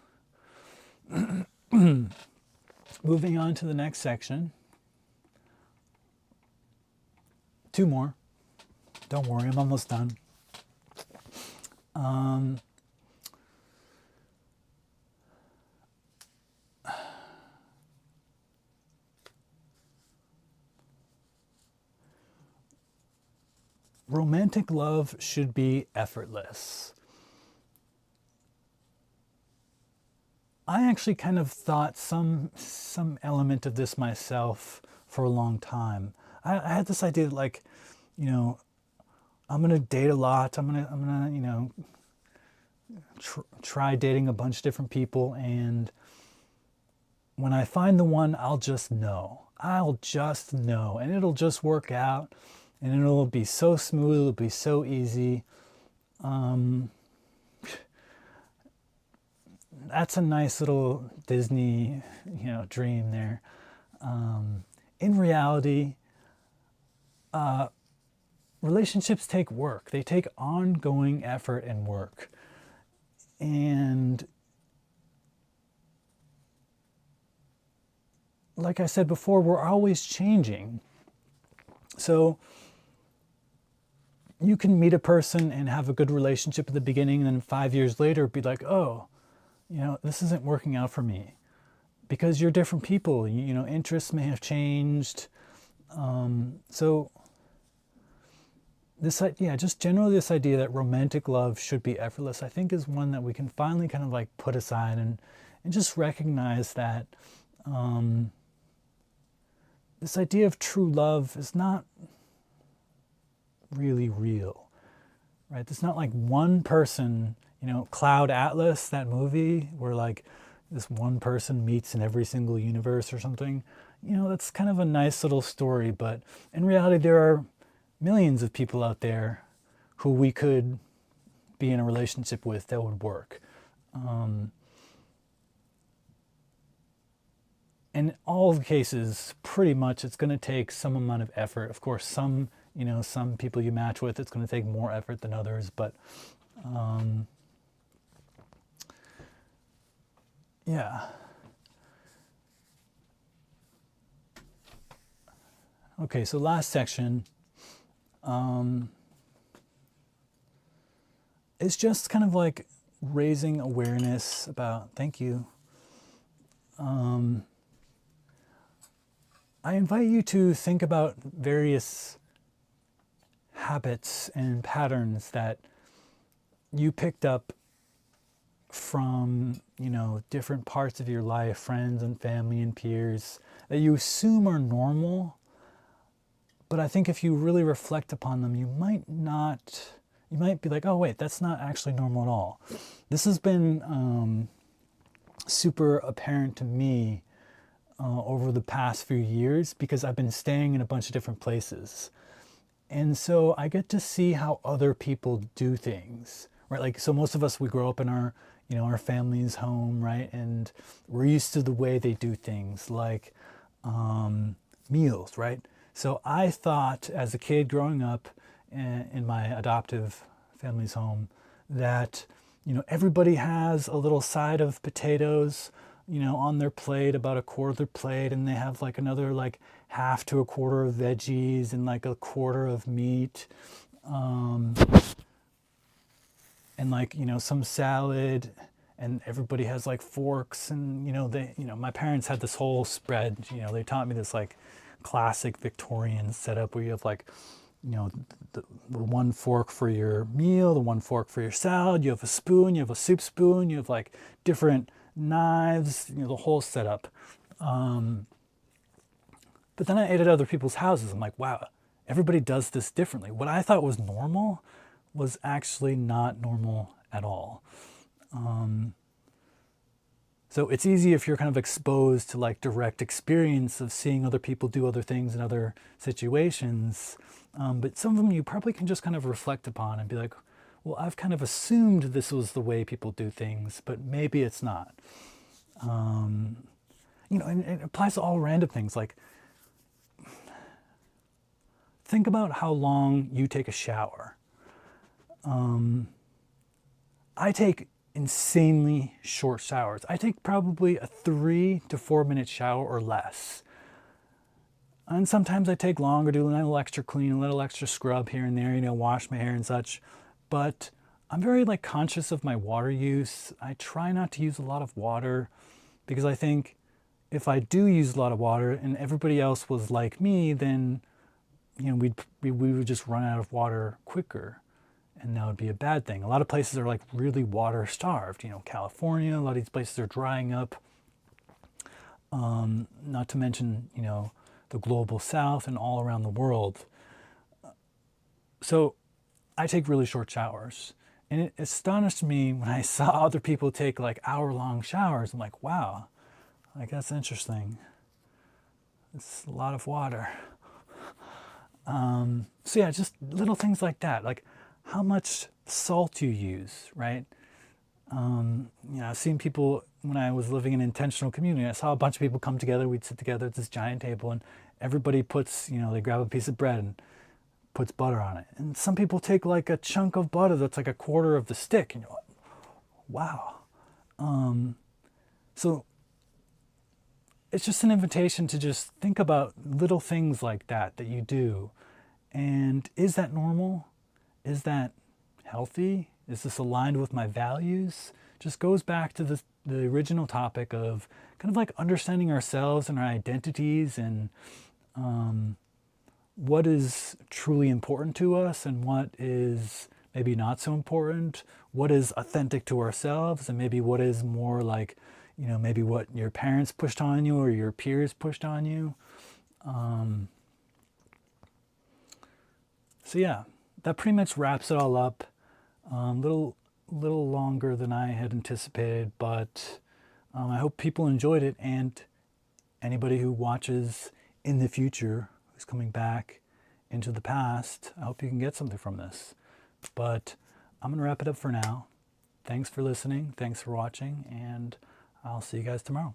Moving on to the next section. 2 more. Don't worry, I'm almost done. romantic love should be effortless. I actually kind of thought some element of this myself for a long time. I had this idea that, like, you know, I'm gonna date a lot. I'm gonna try dating a bunch of different people, and when I find the one, I'll just know. I'll just know, and it'll just work out, and it'll be so smooth. It'll be so easy. That's a nice little Disney, dream there. In reality, relationships take work. They take ongoing effort and work. And like I said before, we're always changing. So you can meet a person and have a good relationship at the beginning, and then 5 years later be like, oh, this isn't working out for me. Because you're different people, interests may have changed. So this, just generally this idea that romantic love should be effortless, I think is one that we can finally kind of like put aside and just recognize that this idea of true love is not really real, right? It's not like one person, Cloud Atlas, that movie where like this one person meets in every single universe or something. That's kind of a nice little story, but in reality there are millions of people out there who we could be in a relationship with that would work. In all the cases, pretty much it's going to take some amount of effort. Of course, some people you match with, it's going to take more effort than others, but yeah. Okay, so last section. It's just kind of like raising awareness about, thank you. I invite you to think about various habits and patterns that you picked up from, different parts of your life, friends and family and peers, that you assume are normal. But I think if you really reflect upon them, you might be like, oh wait, that's not actually normal at all. This has been super apparent to me over the past few years because I've been staying in a bunch of different places. And so I get to see how other people do things, right? Like, so most of us, we grow up in our family's home, right? And we're used to the way they do things, like meals, right? So I thought as a kid growing up in my adoptive family's home that, everybody has a little side of potatoes, on their plate, about a quarter of their plate, and they have like another like half to a quarter of veggies and like a quarter of meat, and like, some salad, and everybody has like forks, and my parents had this whole spread, they taught me this like classic Victorian setup where you have like, the one fork for your meal, the one fork for your salad, you have a spoon, you have a soup spoon, you have like different knives, the whole setup. But then I ate at other people's houses. I'm like, wow, everybody does this differently. What I thought was normal was actually not normal at all. So it's easy if you're kind of exposed to like direct experience of seeing other people do other things in other situations. But some of them you probably can just kind of reflect upon and be like, well, I've kind of assumed this was the way people do things, but maybe it's not. And it applies to all random things. Like, think about how long you take a shower. I take insanely short showers. I take probably a 3 to 4 minute shower or less. And sometimes I take longer, do a little extra clean, a little extra scrub here and there, wash my hair and such. But I'm very like conscious of my water use. I try not to use a lot of water because I think if I do use a lot of water and everybody else was like me, then we would just run out of water quicker, and that would be a bad thing. A lot of places are like really water starved. California, a lot of these places are drying up. Not to mention, the global south and all around the world. So I take really short showers. And it astonished me when I saw other people take like hour-long showers. I'm like, wow, like that's interesting. It's a lot of water. So yeah, just little things like that, like how much salt you use, right? I've seen people when I was living in an intentional community. I saw a bunch of people come together. We'd sit together at this giant table, and everybody puts, they grab a piece of bread and puts butter on it. And some people take like a chunk of butter that's like a quarter of the stick, and you're like, wow. So it's just an invitation to just think about little things like that you do. And is that normal? Is that healthy? Is this aligned with my values? Just goes back to the original topic of kind of like understanding ourselves and our identities, and what is truly important to us and what is maybe not so important, what is authentic to ourselves, and maybe what is more like, maybe what your parents pushed on you or your peers pushed on you. So yeah, that pretty much wraps it all up. Little longer than I had anticipated, but I hope people enjoyed it, and anybody who watches in the future, who's coming back into the past, I hope you can get something from this. But I'm going to wrap it up for now. Thanks for listening. Thanks for watching, and I'll see you guys tomorrow.